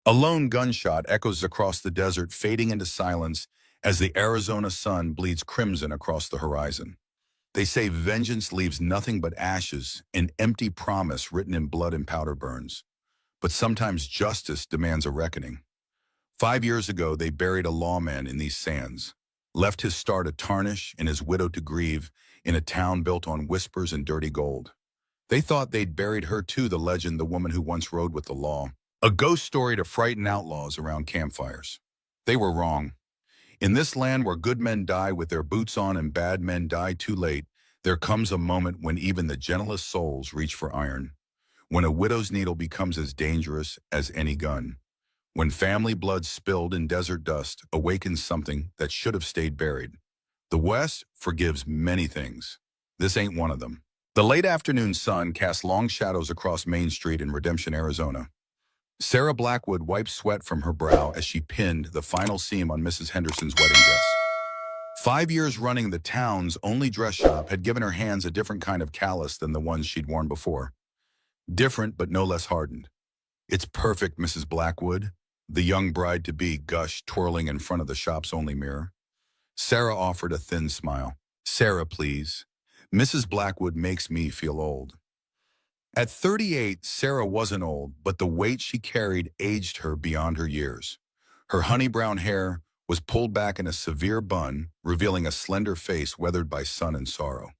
A lone gunshot echoes across the desert, fading into silence as the Arizona sun bleeds crimson across the horizon. They say vengeance leaves nothing but ashes, an empty promise written in blood and powder burns. But sometimes justice demands a reckoning. 5 years ago, they buried a lawman in these sands, left his star to tarnish and his widow to grieve in a town built on whispers and dirty gold. They thought they'd buried her too, the legend, the woman who once rode with the law. A ghost story to frighten outlaws around campfires. They were wrong. In this land where good men die with their boots on and bad men die too late, there comes a moment when even the gentlest souls reach for iron. When a widow's needle becomes as dangerous as any gun. When family blood spilled in desert dust awakens something that should have stayed buried. The West forgives many things. This ain't one of them. The late afternoon sun cast long shadows across Main Street in Redemption, Arizona. Sarah Blackwood wiped sweat from her brow as she pinned the final seam on Mrs. Henderson's wedding dress. 5 years running the town's only dress shop had given her hands a different kind of callus than the ones she'd worn before. Different, but no less hardened. "It's perfect, Mrs. Blackwood," the young bride-to-be gushed, twirling in front of the shop's only mirror. Sarah offered a thin smile. "Sarah, please. Mrs. Blackwood makes me feel old." At 38, Sarah wasn't old, but the weight she carried aged her beyond her years. Her honey-brown hair was pulled back in a severe bun, revealing a slender face weathered by sun and sorrow.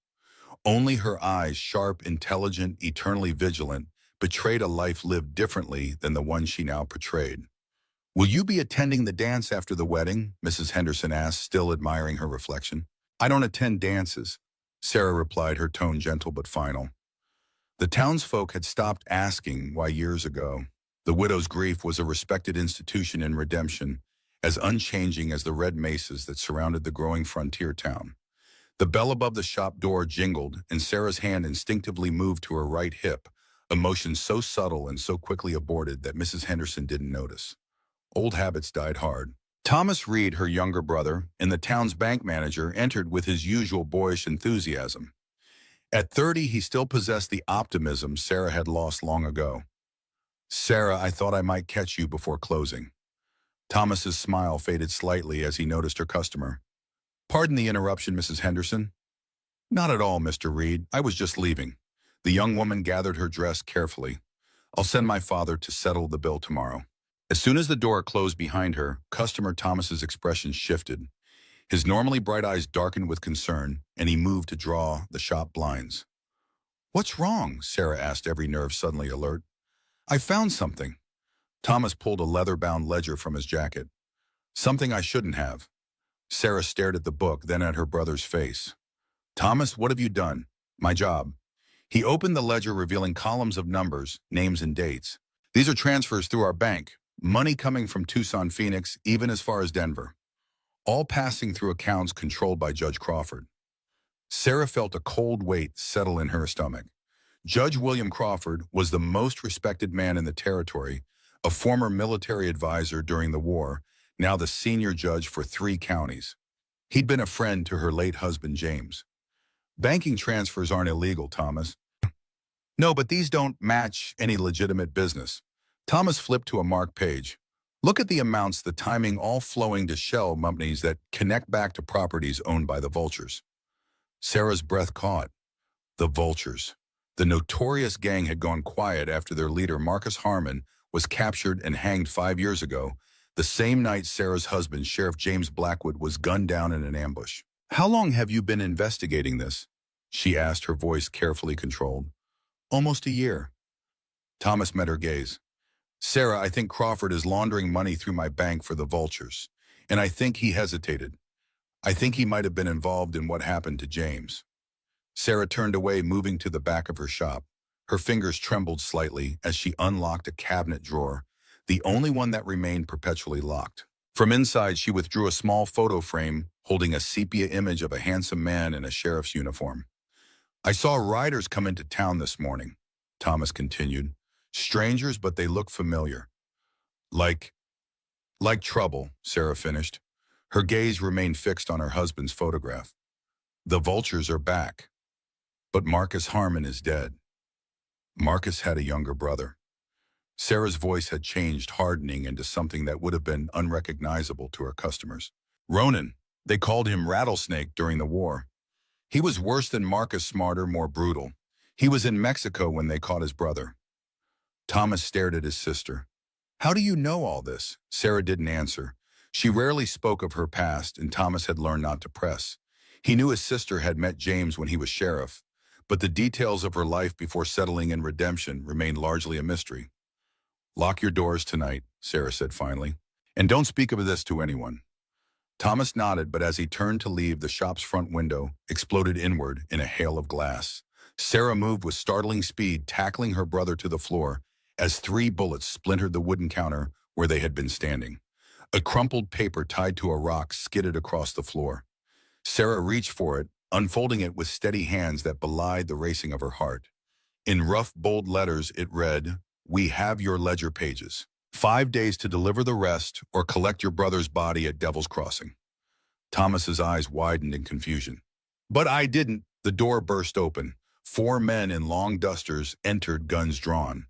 Only her eyes, sharp, intelligent, eternally vigilant, betrayed a life lived differently than the one she now portrayed. "Will you be attending the dance after the wedding?" Mrs. Henderson asked, still admiring her reflection. "I don't attend dances," Sarah replied, her tone gentle but final. The townsfolk had stopped asking why years ago. The widow's grief was a respected institution in Redemption, as unchanging as the red mesas that surrounded the growing frontier town. The bell above the shop door jingled, and Sarah's hand instinctively moved to her right hip, a motion so subtle and so quickly aborted that Mrs. Henderson didn't notice. Old habits died hard. Thomas Reed, her younger brother, and the town's bank manager, entered with his usual boyish enthusiasm. At 30, he still possessed the optimism Sarah had lost long ago. "Sarah, I thought I might catch you before closing." Thomas's smile faded slightly as he noticed her customer. "Pardon the interruption, Mrs. Henderson." "Not at all, Mr. Reed. I was just leaving." The young woman gathered her dress carefully. "I'll send my father to settle the bill tomorrow." As soon as the door closed behind her, customer Thomas's expression shifted. His normally bright eyes darkened with concern, and he moved to draw the shop blinds. "What's wrong?" Sarah asked, every nerve suddenly alert. "I found something." Thomas pulled a leather-bound ledger from his jacket. "Something I shouldn't have." Sarah stared at the book, then at her brother's face. "Thomas, what have you done?" "My job." He opened the ledger, revealing columns of numbers, names, and dates. "These are transfers through our bank. Money coming from Tucson, Phoenix, even as far as Denver. All passing through accounts controlled by Judge Crawford." Sarah felt a cold weight settle in her stomach. Judge William Crawford was the most respected man in the territory, a former military advisor during the war, now the senior judge for 3 counties. He'd been a friend to her late husband, James. "Banking transfers aren't illegal, Thomas." "No, but these don't match any legitimate business." Thomas flipped to a marked page. "Look at the amounts, the timing, all flowing to shell companies that connect back to properties owned by the Vultures." Sarah's breath caught. The Vultures. The notorious gang had gone quiet after their leader, Marcus Harmon, was captured and hanged 5 years ago, the same night Sarah's husband, Sheriff James Blackwood, was gunned down in an ambush. "How long have you been investigating this?" she asked, her voice carefully controlled. "Almost a year." Thomas met her gaze. "Sarah, I think Crawford is laundering money through my bank for the Vultures, and I think he hesitated. I think he might have been involved in what happened to James." Sarah turned away, moving to the back of her shop. Her fingers trembled slightly as she unlocked a cabinet drawer, the only one that remained perpetually locked. From inside, she withdrew a small photo frame holding a sepia image of a handsome man in a sheriff's uniform. "I saw riders come into town this morning," Thomas continued. "Strangers, but they look familiar." Like trouble," Sarah finished. Her gaze remained fixed on her husband's photograph. "The Vultures are back. But Marcus Harmon is dead." Marcus had a younger brother. Sarah's voice had changed, hardening into something that would have been unrecognizable to her customers. Ronan. They called him Rattlesnake during the war. He was worse than Marcus, smarter, more brutal. He was in Mexico when they caught his brother. Thomas stared at his sister. How do you know all this? Sarah didn't answer. She rarely spoke of her past, and Thomas had learned not to press. He knew his sister had met James when he was sheriff, but the details of her life before settling in redemption remained largely a mystery. Lock your doors tonight, Sarah said finally, and don't speak of this to anyone. Thomas nodded, but as he turned to leave, the shop's front window exploded inward in a hail of glass. Sarah moved with startling speed, tackling her brother to the floor as 3 bullets splintered the wooden counter where they had been standing. A crumpled paper tied to a rock skidded across the floor. Sarah reached for it, unfolding it with steady hands that belied the racing of her heart. In rough, bold letters, it read, "We have your ledger pages. 5 days to deliver the rest or collect your brother's body at Devil's Crossing." Thomas's eyes widened in confusion. But I didn't. The door burst open. 4 men in long dusters entered, guns drawn.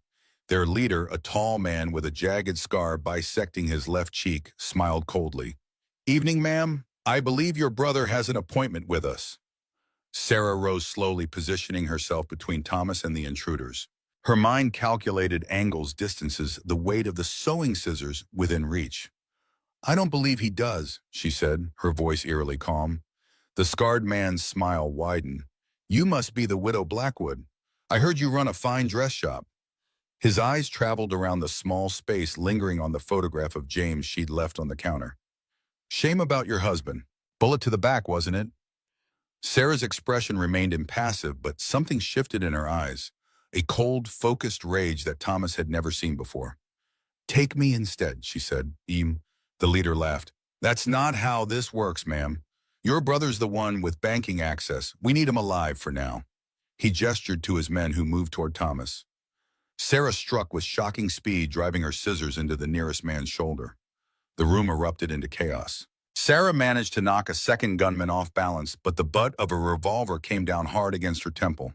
Their leader, a tall man with a jagged scar bisecting his left cheek, smiled coldly. "Evening, ma'am. I believe your brother has an appointment with us." Sarah rose slowly, positioning herself between Thomas and the intruders. Her mind calculated angles, distances, the weight of the sewing scissors within reach. "I don't believe he does," she said, her voice eerily calm. The scarred man's smile widened. "You must be the widow Blackwood. I heard you run a fine dress shop." His eyes traveled around the small space, lingering on the photograph of James she'd left on the counter. "Shame about your husband. Bullet to the back, wasn't it?" Sarah's expression remained impassive, but something shifted in her eyes. A cold, focused rage that Thomas had never seen before. "Take me instead," she said. The leader laughed. "That's not how this works, ma'am. Your brother's the one with banking access. We need him alive for now." He gestured to his men, who moved toward Thomas. Sarah struck with shocking speed, driving her scissors into the nearest man's shoulder. The room erupted into chaos. Sarah managed to knock a second gunman off balance, but the butt of a revolver came down hard against her temple.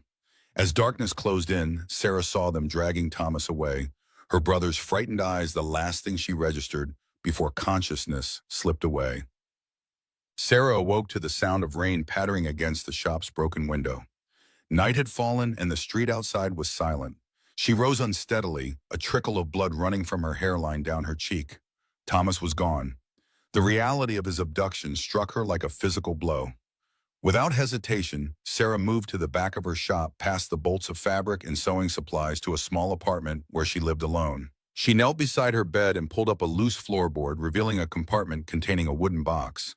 As darkness closed in, Sarah saw them dragging Thomas away, her brother's frightened eyes the last thing she registered before consciousness slipped away. Sarah awoke to the sound of rain pattering against the shop's broken window. Night had fallen and the street outside was silent. She rose unsteadily, a trickle of blood running from her hairline down her cheek. Thomas was gone. The reality of his abduction struck her like a physical blow. Without hesitation, Sarah moved to the back of her shop, past the bolts of fabric and sewing supplies, to a small apartment where she lived alone. She knelt beside her bed and pulled up a loose floorboard, revealing a compartment containing a wooden box.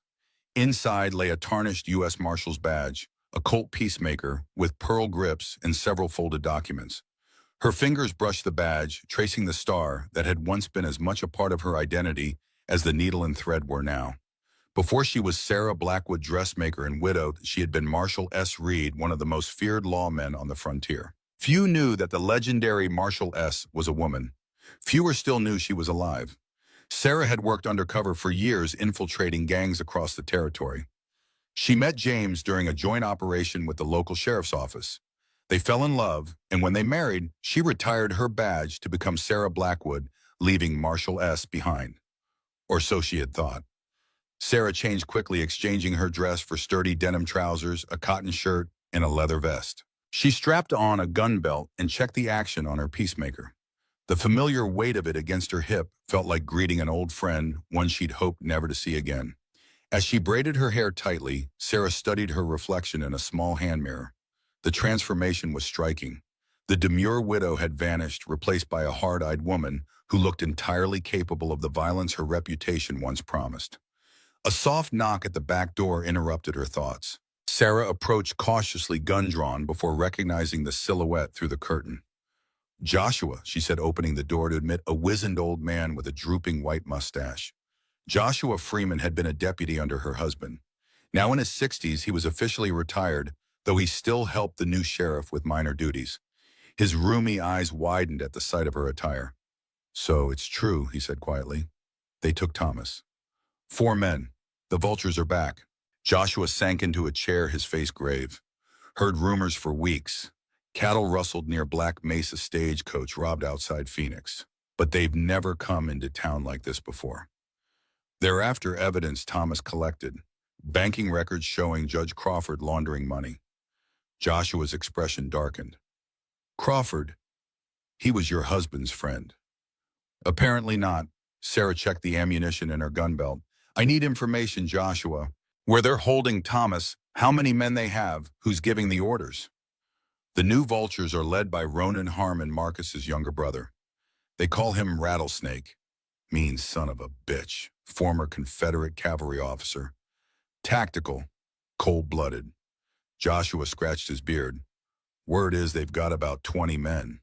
Inside lay a tarnished U.S. Marshal's badge, a Colt Peacemaker with pearl grips, and several folded documents. Her fingers brushed the badge, tracing the star that had once been as much a part of her identity as the needle and thread were now. Before she was Sarah Blackwood, dressmaker and widow, she had been Marshall S. Reed, one of the most feared lawmen on the frontier. Few knew that the legendary Marshall S. was a woman. Fewer still knew she was alive. Sarah had worked undercover for years, infiltrating gangs across the territory. She met James during a joint operation with the local sheriff's office. They fell in love, and when they married, she retired her badge to become Sarah Blackwood, leaving Marshall S. behind. Or so she had thought. Sarah changed quickly, exchanging her dress for sturdy denim trousers, a cotton shirt, and a leather vest. She strapped on a gun belt and checked the action on her Peacemaker. The familiar weight of it against her hip felt like greeting an old friend, one she'd hoped never to see again. As she braided her hair tightly, Sarah studied her reflection in a small hand mirror. The transformation was striking. The demure widow had vanished, replaced by a hard-eyed woman who looked entirely capable of the violence her reputation once promised. A soft knock at the back door interrupted her thoughts. Sarah approached cautiously, gun drawn, before recognizing the silhouette through the curtain. "Joshua," she said, opening the door to admit a wizened old man with a drooping white mustache. Joshua Freeman had been a deputy under her husband. Now in his 60s, he was officially retired, though he still helped the new sheriff with minor duties. His roomy eyes widened at the sight of her attire. "So it's true," he said quietly. "They took Thomas." 4 men. The vultures are back." Joshua sank into a chair, his face grave. "Heard rumors for weeks. Cattle rustled near Black Mesa stagecoach robbed outside Phoenix. but they've never come into town like this before. They're after evidence Thomas collected, banking records showing Judge Crawford laundering money. Joshua's expression darkened. Crawford, he was your husband's friend. Apparently not. Sarah checked the ammunition in her gun belt. I need information, Joshua. Where they're holding Thomas, how many men they have, who's giving the orders. The new vultures are led by Ronan Harmon, Marcus's younger brother. They call him Rattlesnake, means son of a bitch, former Confederate cavalry officer. Tactical, cold-blooded. Joshua scratched his beard. Word is they've got about 20 men.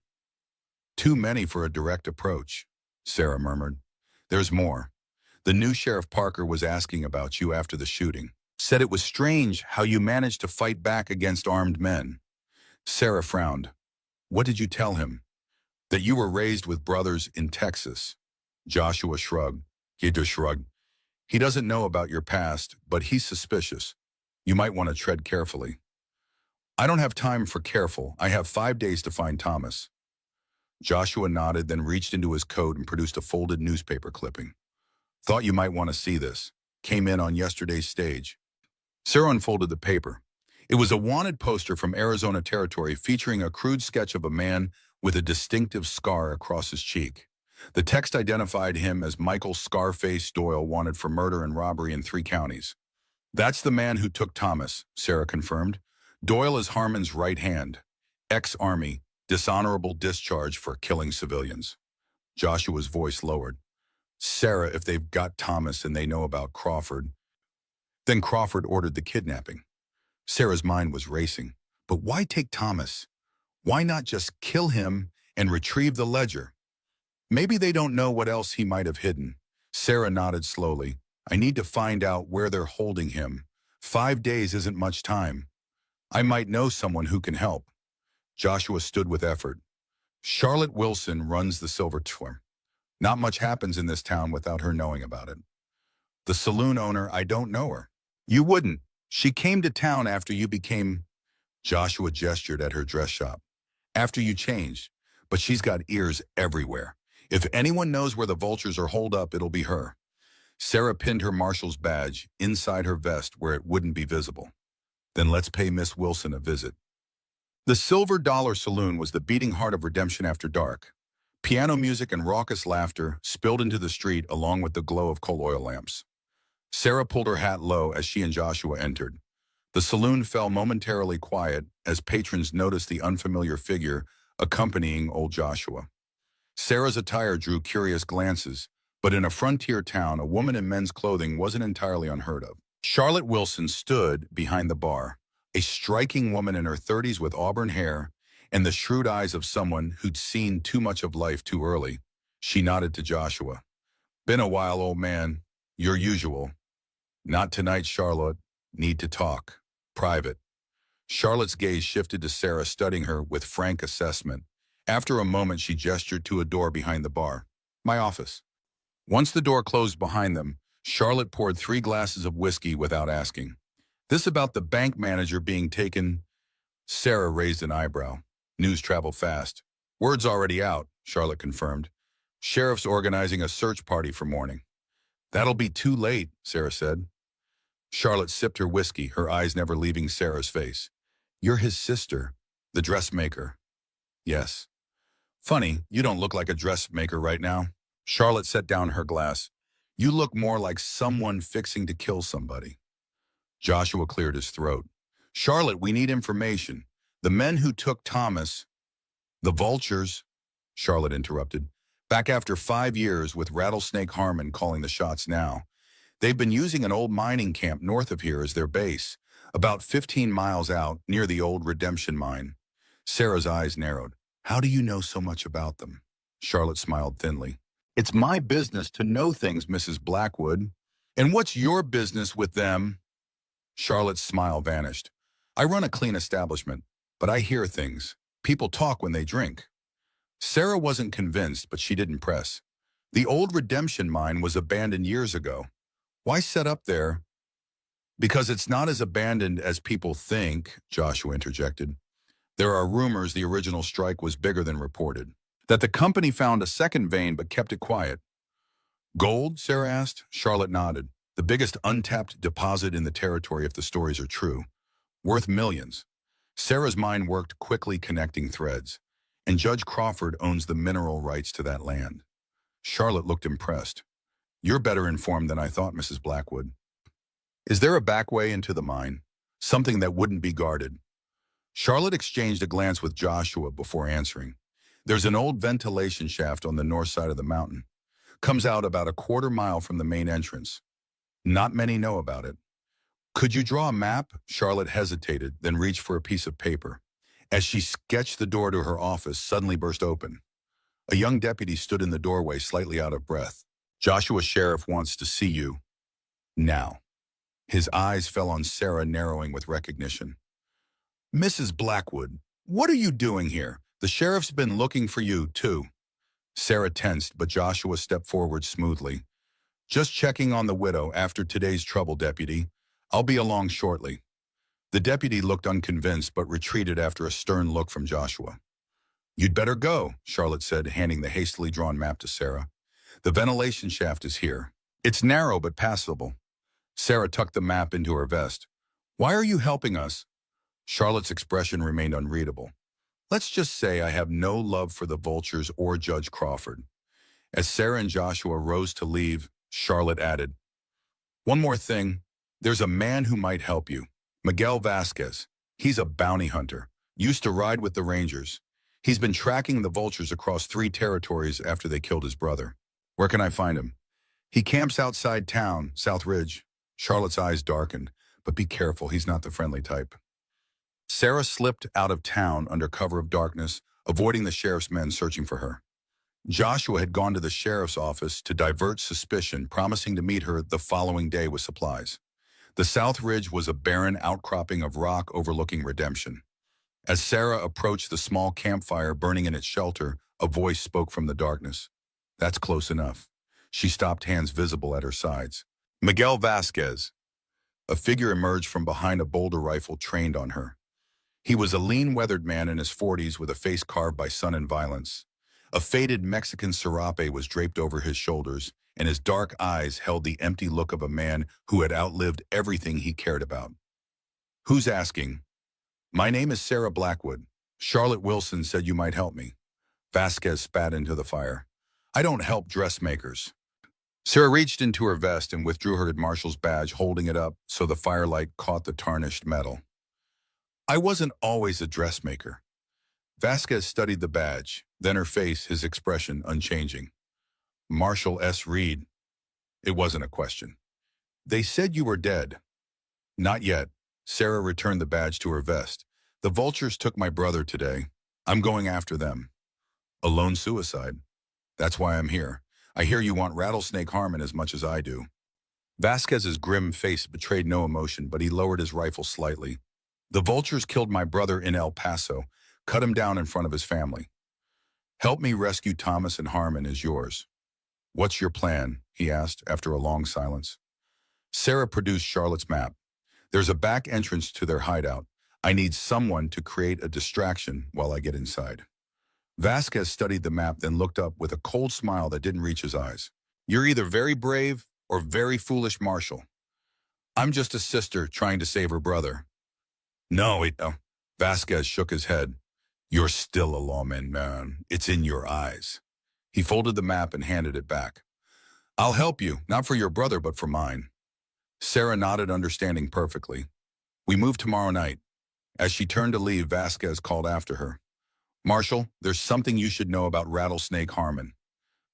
Too many for a direct approach, Sarah murmured. There's more. The new Sheriff Parker was asking about you after the shooting. Said it was strange how you managed to fight back against armed men. Sarah frowned. What did you tell him? That you were raised with brothers in Texas. Joshua shrugged. He just shrugged. He doesn't know about your past, but he's suspicious. You might want to tread carefully. I don't have time for careful. I have 5 days to find Thomas. Joshua nodded, then reached into his coat and produced a folded newspaper clipping. Thought you might want to see this. Came in on yesterday's stage. Sarah unfolded the paper. It was a wanted poster from Arizona Territory featuring a crude sketch of a man with a distinctive scar across his cheek. The text identified him as Michael Scarface Doyle, wanted for murder and robbery in 3 counties. That's the man who took Thomas, Sarah confirmed. Doyle is Harmon's right hand. Ex-Army, dishonorable discharge for killing civilians. Joshua's voice lowered. Sarah, if they've got Thomas and they know about Crawford, then Crawford ordered the kidnapping. Sarah's mind was racing. But why take Thomas? Why not just kill him and retrieve the ledger? Maybe they don't know what else he might have hidden. Sarah nodded slowly. I need to find out where they're holding him. 5 days isn't much time. I might know someone who can help. Joshua stood with effort. Charlotte Wilson runs the Silver Tour. Not much happens in this town without her knowing about it. The saloon owner, I don't know her. You wouldn't. She came to town after you became... Joshua gestured at her dress shop. After you changed. But she's got ears everywhere. If anyone knows where the vultures are holed up, it'll be her. Sarah pinned her marshal's badge inside her vest where it wouldn't be visible. Then let's pay Miss Wilson a visit. The Silver Dollar Saloon was the beating heart of Redemption after dark. Piano music and raucous laughter spilled into the street along with the glow of coal oil lamps. Sarah pulled her hat low as she and Joshua entered. The saloon fell momentarily quiet as patrons noticed the unfamiliar figure accompanying old Joshua. Sarah's attire drew curious glances, but in a frontier town, a woman in men's clothing wasn't entirely unheard of. Charlotte Wilson stood behind the bar, a striking woman in her 30s with auburn hair and the shrewd eyes of someone who'd seen too much of life too early. She nodded to Joshua. Been a while, old man. Your usual. Not tonight, Charlotte. Need to talk. Private. Charlotte's gaze shifted to Sarah, studying her with frank assessment. After a moment, she gestured to a door behind the bar. My office. Once the door closed behind them, Charlotte poured 3 glasses of whiskey without asking. This about the bank manager being taken? Sarah raised an eyebrow. News traveled fast. Word's already out, Charlotte confirmed. Sheriff's organizing a search party for morning. That'll be too late, Sarah said. Charlotte sipped her whiskey, her eyes never leaving Sarah's face. You're his sister, the dressmaker. Yes. Funny, you don't look like a dressmaker right now. Charlotte set down her glass. You look more like someone fixing to kill somebody. Joshua cleared his throat. Charlotte, we need information. The men who took Thomas, the vultures, Charlotte interrupted, back after 5 years with Rattlesnake Harmon calling the shots now. They've been using an old mining camp north of here as their base, about 15 miles out near the old Redemption mine. Sarah's eyes narrowed. How do you know so much about them? Charlotte smiled thinly. It's my business to know things, Mrs. Blackwood. And what's your business with them? Charlotte's smile vanished. I run a clean establishment, but I hear things. People talk when they drink. Sarah wasn't convinced, but she didn't press. The old Redemption mine was abandoned years ago. Why set up there? Because it's not as abandoned as people think, Joshua interjected. There are rumors the original strike was bigger than reported. That the company found a second vein but kept it quiet. Gold? Sarah asked. Charlotte nodded. The biggest untapped deposit in the territory if the stories are true. Worth millions. Sarah's mind worked quickly connecting threads. And Judge Crawford owns the mineral rights to that land. Charlotte looked impressed. You're better informed than I thought, Mrs. Blackwood. Is there a back way into the mine? Something that wouldn't be guarded? Charlotte exchanged a glance with Joshua before answering. There's an old ventilation shaft on the north side of the mountain. Comes out about a quarter-mile from the main entrance. Not many know about it. Could you draw a map? Charlotte hesitated, then reached for a piece of paper. As she sketched, the door to her office suddenly burst open. A young deputy stood in the doorway, slightly out of breath. Joshua Sheriff wants to see you. Now. His eyes fell on Sarah, narrowing with recognition. Mrs. Blackwood, what are you doing here? The sheriff's been looking for you, too. Sarah tensed, but Joshua stepped forward smoothly. Just checking on the widow after today's trouble, deputy. I'll be along shortly. The deputy looked unconvinced, but retreated after a stern look from Joshua. You'd better go, Charlotte said, handing the hastily drawn map to Sarah. The ventilation shaft is here. It's narrow but passable. Sarah tucked the map into her vest. Why are you helping us? Charlotte's expression remained unreadable. Let's just say I have no love for the vultures or Judge Crawford. As Sarah and Joshua rose to leave, Charlotte added, one more thing. There's a man who might help you. Miguel Vasquez. He's a bounty hunter. Used to ride with the Rangers. He's been tracking the vultures across 3 territories after they killed his brother. Where can I find him? He camps outside town, South Ridge. Charlotte's eyes darkened, but be careful, he's not the friendly type. Sarah slipped out of town under cover of darkness, avoiding the sheriff's men searching for her. Joshua had gone to the sheriff's office to divert suspicion, promising to meet her the following day with supplies. The South Ridge was a barren outcropping of rock overlooking Redemption. As Sarah approached the small campfire burning in its shelter, a voice spoke from the darkness. That's close enough. She stopped, hands visible at her sides. Miguel Vasquez. A figure emerged from behind a boulder rifle trained on her. He was a lean, weathered man in his 40s with a face carved by sun and violence. A faded Mexican serape was draped over his shoulders, and his dark eyes held the empty look of a man who had outlived everything he cared about. Who's asking? My name is Sarah Blackwood. Charlotte Wilson said you might help me. Vasquez spat into the fire. I don't help dressmakers. Sarah reached into her vest and withdrew her marshal's badge, holding it up so the firelight caught the tarnished metal. I wasn't always a dressmaker. Vasquez studied the badge, then her face, his expression unchanging. Marshal S. Reed. It wasn't a question. They said you were dead. Not yet. Sarah returned the badge to her vest. The vultures took my brother today. I'm going after them. A lone suicide. That's why I'm here. I hear you want Rattlesnake Harmon as much as I do. Vasquez's grim face betrayed no emotion, but he lowered his rifle slightly. The vultures killed my brother in El Paso, cut him down in front of his family. Help me rescue Thomas and Harmon is yours. What's your plan? He asked after a long silence. Sarah produced Charlotte's map. There's a back entrance to their hideout. I need someone to create a distraction while I get inside. Vasquez studied the map, then looked up with a cold smile that didn't reach his eyes. You're either very brave or very foolish, Marshal. I'm just a sister trying to save her brother. No. Vasquez shook his head. You're still a lawman, man. It's in your eyes. He folded the map and handed it back. I'll help you, not for your brother, but for mine. Sarah nodded, understanding perfectly. We move tomorrow night. As she turned to leave, Vasquez called after her. Marshal, there's something you should know about Rattlesnake Harmon.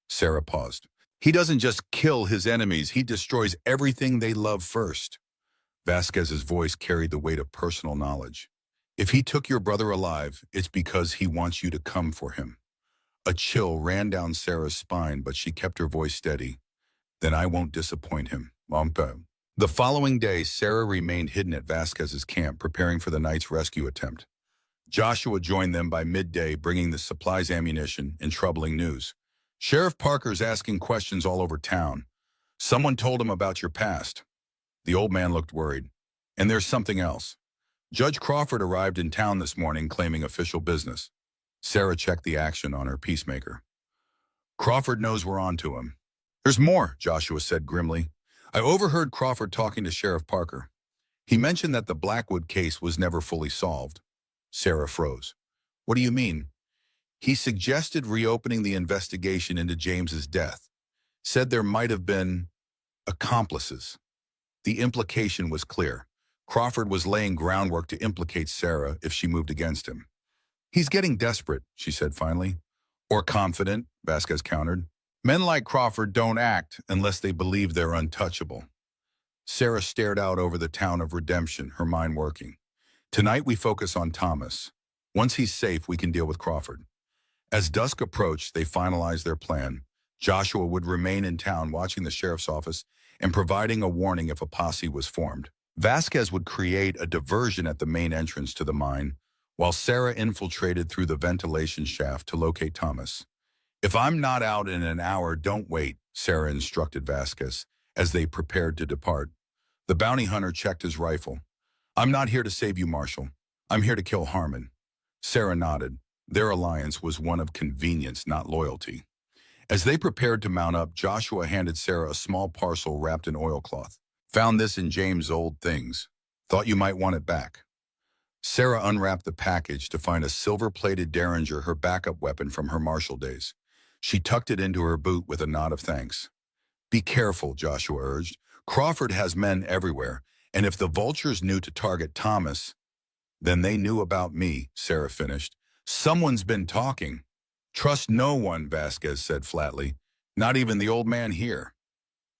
Sarah paused. He doesn't just kill his enemies, he destroys everything they love first. Vasquez's voice carried the weight of personal knowledge. If he took your brother alive, it's because he wants you to come for him. A chill ran down Sarah's spine, but she kept her voice steady. Then I won't disappoint him. The following day, Sarah remained hidden at Vasquez's camp, preparing for the night's rescue attempt. Joshua joined them by midday, bringing the supplies, ammunition, and troubling news. Sheriff Parker's asking questions all over town. Someone told him about your past. The old man looked worried. And there's something else. Judge Crawford arrived in town this morning claiming official business. Sarah checked the action on her peacemaker. Crawford knows we're on to him. There's more, Joshua said grimly. I overheard Crawford talking to Sheriff Parker. He mentioned that the Blackwood case was never fully solved. Sarah froze. What do you mean? He suggested reopening the investigation into James's death. Said there might have been accomplices. The implication was clear. Crawford was laying groundwork to implicate Sarah if she moved against him. He's getting desperate, she said finally. Or confident, Vasquez countered. Men like Crawford don't act unless they believe they're untouchable. Sarah stared out over the town of Redemption, her mind working. Tonight we focus on Thomas. Once he's safe, we can deal with Crawford. As dusk approached, they finalized their plan. Joshua would remain in town watching the sheriff's office and providing a warning if a posse was formed. Vasquez would create a diversion at the main entrance to the mine, while Sarah infiltrated through the ventilation shaft to locate Thomas. If I'm not out in an hour, don't wait, Sarah instructed Vasquez as they prepared to depart. The bounty hunter checked his rifle. I'm not here to save you, Marshal. I'm here to kill Harmon. Sarah nodded. Their alliance was one of convenience, not loyalty. As they prepared to mount up, Joshua handed Sarah a small parcel wrapped in oilcloth. Found this in James' old things. Thought you might want it back. Sarah unwrapped the package to find a silver-plated Derringer, her backup weapon from her marshal days. She tucked it into her boot with a nod of thanks. Be careful, Joshua urged. Crawford has men everywhere, and if the vultures knew to target Thomas, then they knew about me, Sarah finished. Someone's been talking. Trust no one, Vasquez said flatly. Not even the old man here.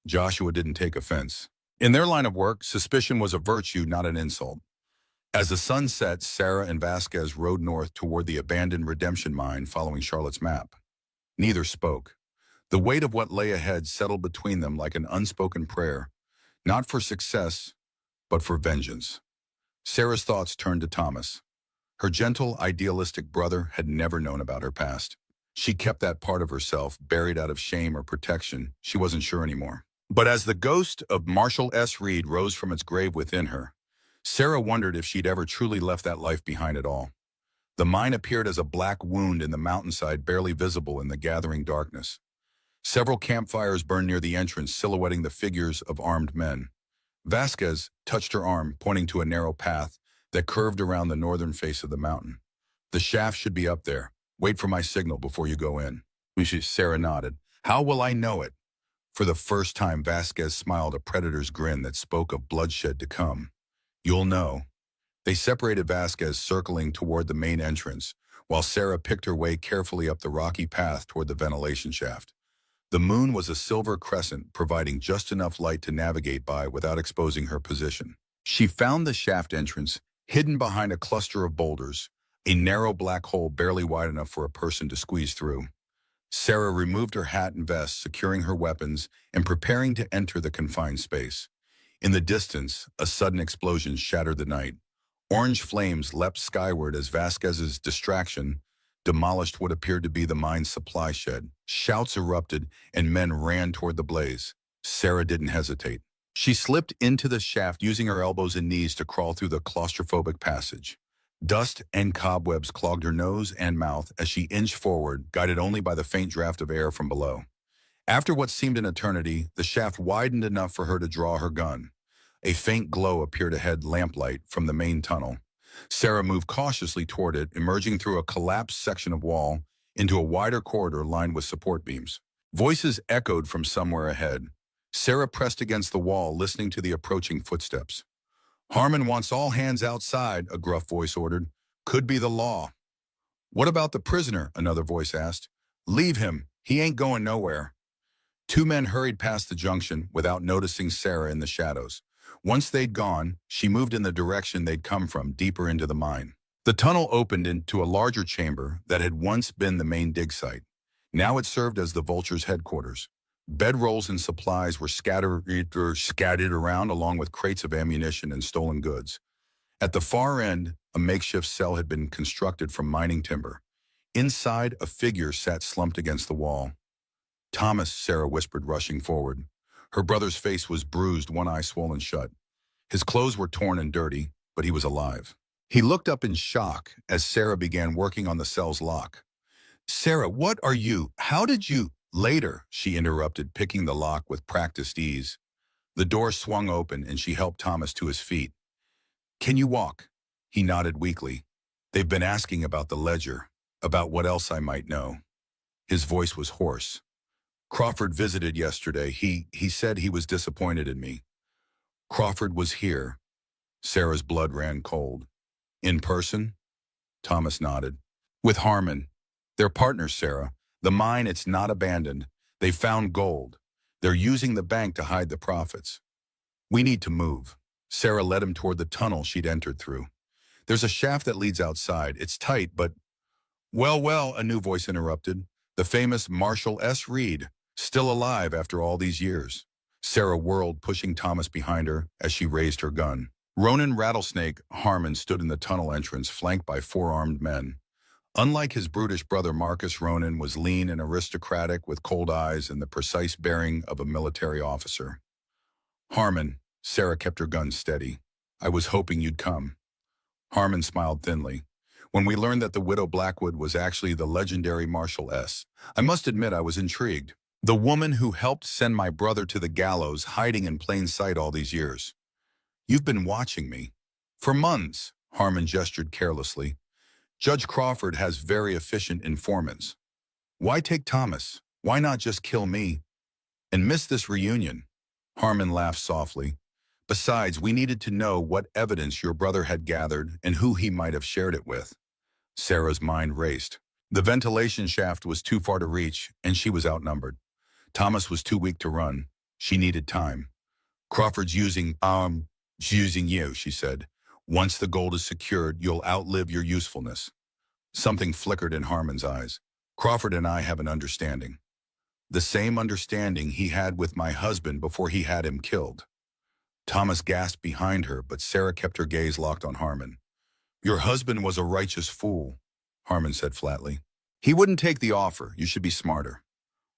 Joshua didn't take offense. In their line of work, suspicion was a virtue, not an insult. As the sun set, Sarah and Vasquez rode north toward the abandoned Redemption mine following Charlotte's map. Neither spoke. The weight of what lay ahead settled between them like an unspoken prayer, not for success, but for vengeance. Sarah's thoughts turned to Thomas. Her gentle, idealistic brother had never known about her past. She kept that part of herself buried out of shame or protection. She wasn't sure anymore. But as the ghost of Marshall S. Reed rose from its grave within her, Sarah wondered if she'd ever truly left that life behind at all. The mine appeared as a black wound in the mountainside, barely visible in the gathering darkness. Several campfires burned near the entrance, silhouetting the figures of armed men. Vasquez touched her arm, pointing to a narrow path that curved around the northern face of the mountain. The shaft should be up there. Wait for my signal before you go in. Sarah nodded. How will I know it? For the first time, Vasquez smiled, a predator's grin that spoke of bloodshed to come. You'll know. They separated, Vasquez circling toward the main entrance, while Sarah picked her way carefully up the rocky path toward the ventilation shaft. The moon was a silver crescent, providing just enough light to navigate by without exposing her position. She found the shaft entrance, hidden behind a cluster of boulders, a narrow black hole barely wide enough for a person to squeeze through. Sarah removed her hat and vest, securing her weapons and preparing to enter the confined space. In the distance, a sudden explosion shattered the night. Orange flames leapt skyward as Vasquez's distraction demolished what appeared to be the mine's supply shed. Shouts erupted, and men ran toward the blaze. Sarah didn't hesitate. She slipped into the shaft, using her elbows and knees to crawl through the claustrophobic passage. Dust and cobwebs clogged her nose and mouth as she inched forward, guided only by the faint draft of air from below. After what seemed an eternity, the shaft widened enough for her to draw her gun. A faint glow appeared ahead, lamplight from the main tunnel. Sarah moved cautiously toward it, emerging through a collapsed section of wall into a wider corridor lined with support beams. Voices echoed from somewhere ahead. Sarah pressed against the wall, listening to the approaching footsteps. Harmon wants all hands outside, a gruff voice ordered. Could be the law. What about the prisoner? Another voice asked. Leave him. He ain't going nowhere. Two men hurried past the junction without noticing Sarah in the shadows. Once they'd gone, she moved in the direction they'd come from, deeper into the mine. The tunnel opened into a larger chamber that had once been the main dig site. Now it served as the Vulture's headquarters. Bedrolls and supplies were scattered around, along with crates of ammunition and stolen goods. At the far end, a makeshift cell had been constructed from mining timber. Inside, a figure sat slumped against the wall. Thomas, Sarah whispered, rushing forward. Her brother's face was bruised, one eye swollen shut. His clothes were torn and dirty, but he was alive. He looked up in shock as Sarah began working on the cell's lock. Sarah, what are you? How did you? Later, she interrupted, picking the lock with practiced ease. The door swung open and she helped Thomas to his feet. Can you walk? He nodded weakly. They've been asking about the ledger, about what else I might know. His voice was hoarse. Crawford visited yesterday. He said he was disappointed in me. Crawford was here. Sarah's blood ran cold. In person? Thomas nodded. With Harmon. They're partners, Sarah. The mine, it's not abandoned. They found gold. They're using the bank to hide the profits. We need to move. Sarah led him toward the tunnel she'd entered through. There's a shaft that leads outside. It's tight, but... Well, a new voice interrupted. The famous Marshall S. Reed, still alive after all these years. Sarah whirled, pushing Thomas behind her as she raised her gun. Ronan Rattlesnake Harmon stood in the tunnel entrance, flanked by 4 armed men. Unlike his brutish brother Marcus, Ronan was lean and aristocratic, with cold eyes and the precise bearing of a military officer. Harmon, Sarah kept her gun steady. I was hoping you'd come. Harmon smiled thinly. When we learned that the widow Blackwood was actually the legendary Marshall S., I must admit I was intrigued. The woman who helped send my brother to the gallows, hiding in plain sight all these years. You've been watching me. For months, Harmon gestured carelessly. Judge Crawford has very efficient informants. Why take Thomas? Why not just kill me? And miss this reunion? Harmon laughed softly. Besides, we needed to know what evidence your brother had gathered and who he might have shared it with. Sarah's mind raced. The ventilation shaft was too far to reach, and she was outnumbered. Thomas was too weak to run. She needed time. Crawford's using you, she said. Once the gold is secured, you'll outlive your usefulness. Something flickered in Harmon's eyes. Crawford and I have an understanding. The same understanding he had with my husband before he had him killed. Thomas gasped behind her, but Sarah kept her gaze locked on Harmon. Your husband was a righteous fool, Harmon said flatly. He wouldn't take the offer. You should be smarter.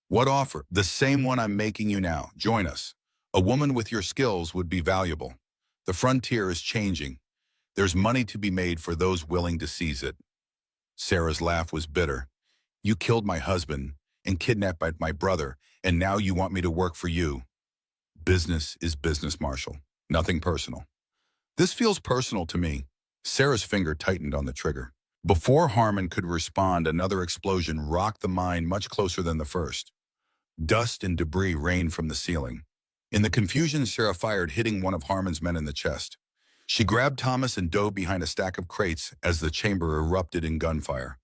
What offer? The same one I'm making you now. Join us. A woman with your skills would be valuable. The frontier is changing. There's money to be made for those willing to seize it. Sarah's laugh was bitter. You killed my husband and kidnapped my brother, and now you want me to work for you. Business is business, Marshall. Nothing personal. This feels personal to me. Sarah's finger tightened on the trigger. Before Harmon could respond, another explosion rocked the mine much closer than the first. Dust and debris rained from the ceiling. In the confusion, Sarah fired, hitting one of Harmon's men in the chest. She grabbed Thomas and dove behind a stack of crates as the chamber erupted in gunfire.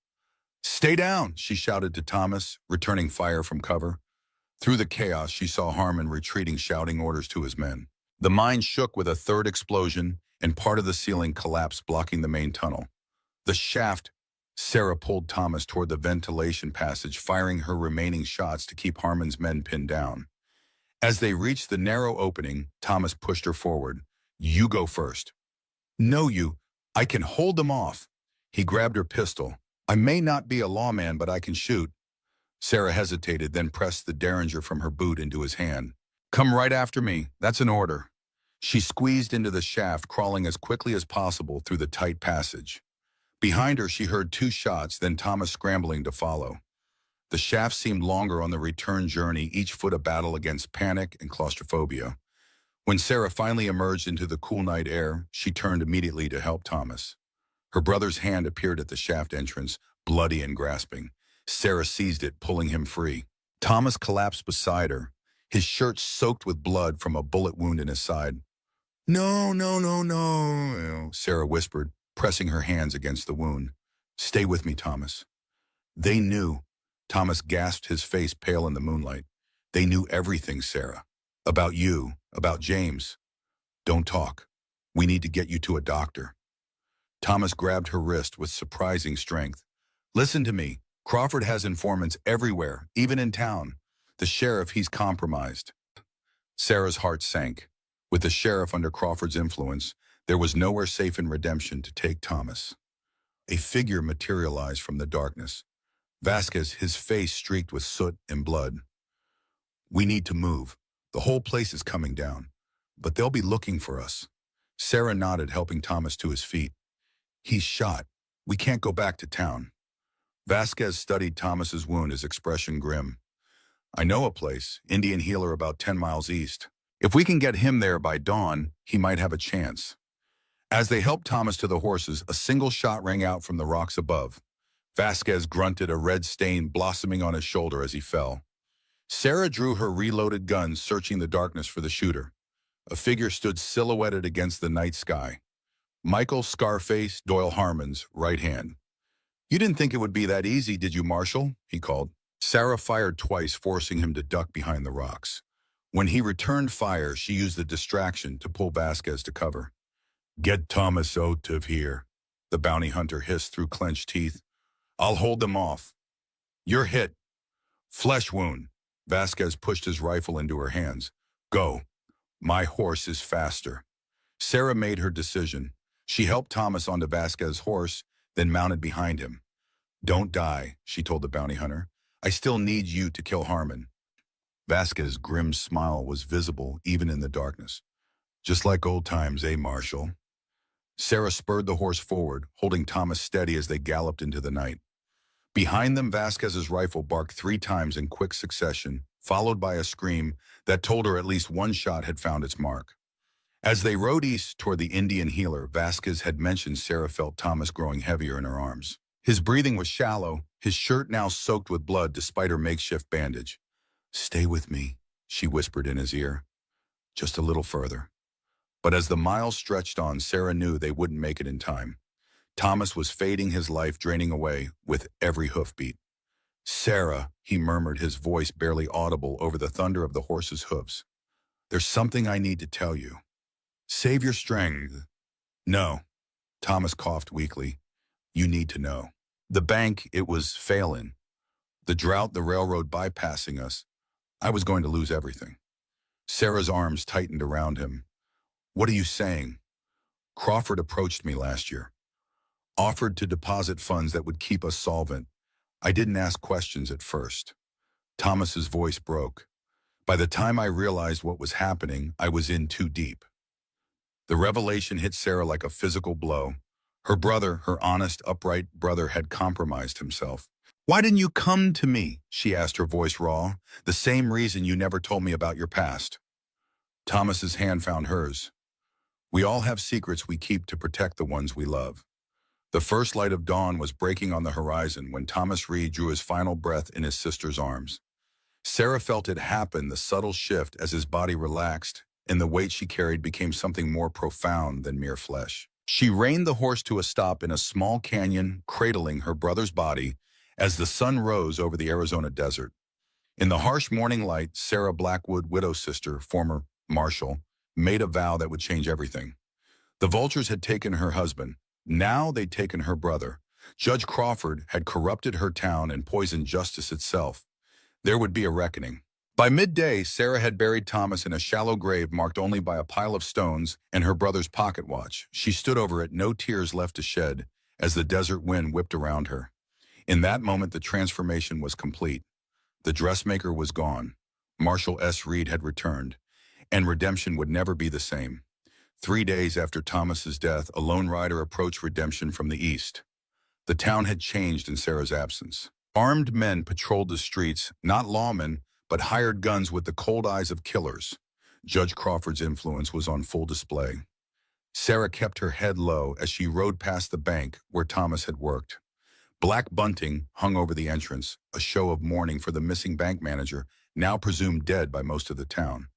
Stay down, she shouted to Thomas, returning fire from cover. Through the chaos, she saw Harmon retreating, shouting orders to his men. The mine shook with a third explosion, and part of the ceiling collapsed, blocking the main tunnel. The shaft. Sarah pulled Thomas toward the ventilation passage, firing her remaining shots to keep Harmon's men pinned down. As they reached the narrow opening, Thomas pushed her forward. You go first. No, I can hold them off. He grabbed her pistol. I may not be a lawman, but I can shoot. Sarah hesitated, then pressed the derringer from her boot into his hand. Come right after me. That's an order. She squeezed into the shaft, crawling as quickly as possible through the tight passage. Behind her, she heard 2 shots, then Thomas scrambling to follow. The shaft seemed longer on the return journey, each foot a battle against panic and claustrophobia. When Sarah finally emerged into the cool night air, she turned immediately to help Thomas. Her brother's hand appeared at the shaft entrance, bloody and grasping. Sarah seized it, pulling him free. Thomas collapsed beside her, his shirt soaked with blood from a bullet wound in his side. No, Sarah whispered, pressing her hands against the wound. Stay with me, Thomas. They knew. Thomas gasped, his face pale in the moonlight. They knew everything, Sarah. About you, about James. Don't talk. We need to get you to a doctor. Thomas grabbed her wrist with surprising strength. Listen to me. Crawford has informants everywhere, even in town. The sheriff, he's compromised. Sarah's heart sank. With the sheriff under Crawford's influence, there was nowhere safe in Redemption to take Thomas. A figure materialized from the darkness. Vasquez, his face streaked with soot and blood. We need to move. The whole place is coming down. But they'll be looking for us. Sarah nodded, helping Thomas to his feet. He's shot. We can't go back to town. Vasquez studied Thomas's wound, his expression grim. I know a place, Indian healer about 10 miles east. If we can get him there by dawn, he might have a chance. As they helped Thomas to the horses, a single shot rang out from the rocks above. Vasquez grunted, a red stain blossoming on his shoulder as he fell. Sarah drew her reloaded gun, searching the darkness for the shooter. A figure stood silhouetted against the night sky. Michael Scarface Doyle Harmon's right hand. You didn't think it would be that easy, did you, Marshal? He called. Sarah fired twice, forcing him to duck behind the rocks. When he returned fire, she used the distraction to pull Vasquez to cover. Get Thomas out of here, the bounty hunter hissed through clenched teeth. I'll hold them off. You're hit. Flesh wound. Vasquez pushed his rifle into her hands. Go. My horse is faster. Sarah made her decision. She helped Thomas onto Vasquez's horse, then mounted behind him. Don't die, she told the bounty hunter. I still need you to kill Harmon. Vasquez's grim smile was visible even in the darkness. Just like old times, eh, Marshal? Sarah spurred the horse forward, holding Thomas steady as they galloped into the night. Behind them, Vasquez's rifle barked 3 times in quick succession, followed by a scream that told her at least one shot had found its mark. As they rode east toward the Indian healer, Vasquez had mentioned Sarah felt Thomas growing heavier in her arms. His breathing was shallow, his shirt now soaked with blood despite her makeshift bandage. Stay with me, she whispered in his ear. Just a little further. But as the miles stretched on, Sarah knew they wouldn't make it in time. Thomas was fading, his life draining away with every hoofbeat. Sarah, he murmured, his voice barely audible over the thunder of the horse's hoofs. There's something I need to tell you. Save your strength. No. Thomas coughed weakly. You need to know. The bank, it was failing. The drought, the railroad bypassing us. I was going to lose everything. Sarah's arms tightened around him. What are you saying? Crawford approached me last year. Offered to deposit funds that would keep us solvent. I didn't ask questions at first. Thomas's voice broke. By the time I realized what was happening, I was in too deep. The revelation hit Sarah like a physical blow. Her brother, her honest, upright brother, had compromised himself. Why didn't you come to me? She asked, her voice raw. The same reason you never told me about your past. Thomas's hand found hers. We all have secrets we keep to protect the ones we love. The first light of dawn was breaking on the horizon when Thomas Reed drew his final breath in his sister's arms. Sarah felt it happen, the subtle shift as his body relaxed, and the weight she carried became something more profound than mere flesh. She reined the horse to a stop in a small canyon, cradling her brother's body as the sun rose over the Arizona desert. In the harsh morning light, Sarah Blackwood, widow's sister, former Marshal, made a vow that would change everything. The vultures had taken her husband. Now they'd taken her brother. Judge Crawford had corrupted her town and poisoned justice itself. There would be a reckoning. By midday, Sarah had buried Thomas in a shallow grave marked only by a pile of stones and her brother's pocket watch. She stood over it, no tears left to shed, as the desert wind whipped around her. In that moment, the transformation was complete. The dressmaker was gone. Marshal S. Reed had returned, and redemption would never be the same. 3 days after Thomas's death, a lone rider approached redemption from the east. The town had changed in Sarah's absence. Armed men patrolled the streets, not lawmen, but hired guns with the cold eyes of killers. Judge Crawford's influence was on full display. Sarah kept her head low as she rode past the bank where Thomas had worked. Black bunting hung over the entrance, a show of mourning for the missing bank manager, now presumed dead by most of the town.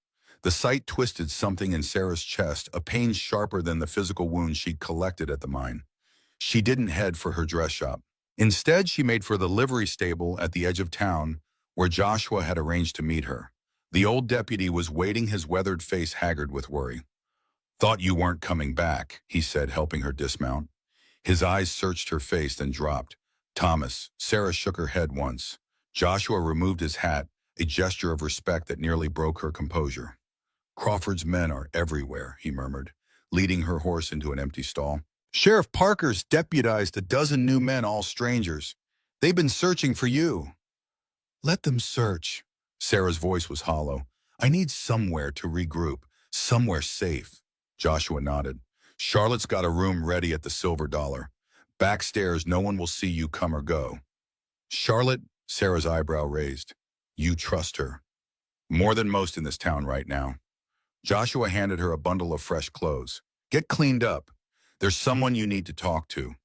The sight twisted something in Sarah's chest, a pain sharper than the physical wounds she'd collected at the mine. She didn't head for her dress shop. Instead, she made for the livery stable at the edge of town, where Joshua had arranged to meet her. The old deputy was waiting, his weathered face haggard with worry. Thought you weren't coming back, he said, helping her dismount. His eyes searched her face, then dropped. Thomas. Sarah shook her head once. Joshua removed his hat, a gesture of respect that nearly broke her composure. Crawford's men are everywhere, he murmured, leading her horse into an empty stall. Sheriff Parker's deputized a dozen new men, all strangers. They've been searching for you. Let them search. Sarah's voice was hollow. I need somewhere to regroup, somewhere safe. Joshua nodded. Charlotte's got a room ready at the Silver Dollar. Backstairs, no one will see you come or go. Charlotte, Sarah's eyebrow raised. You trust her. More than most in this town right now. Joshua handed her a bundle of fresh clothes. Get cleaned up. There's someone you need to talk to.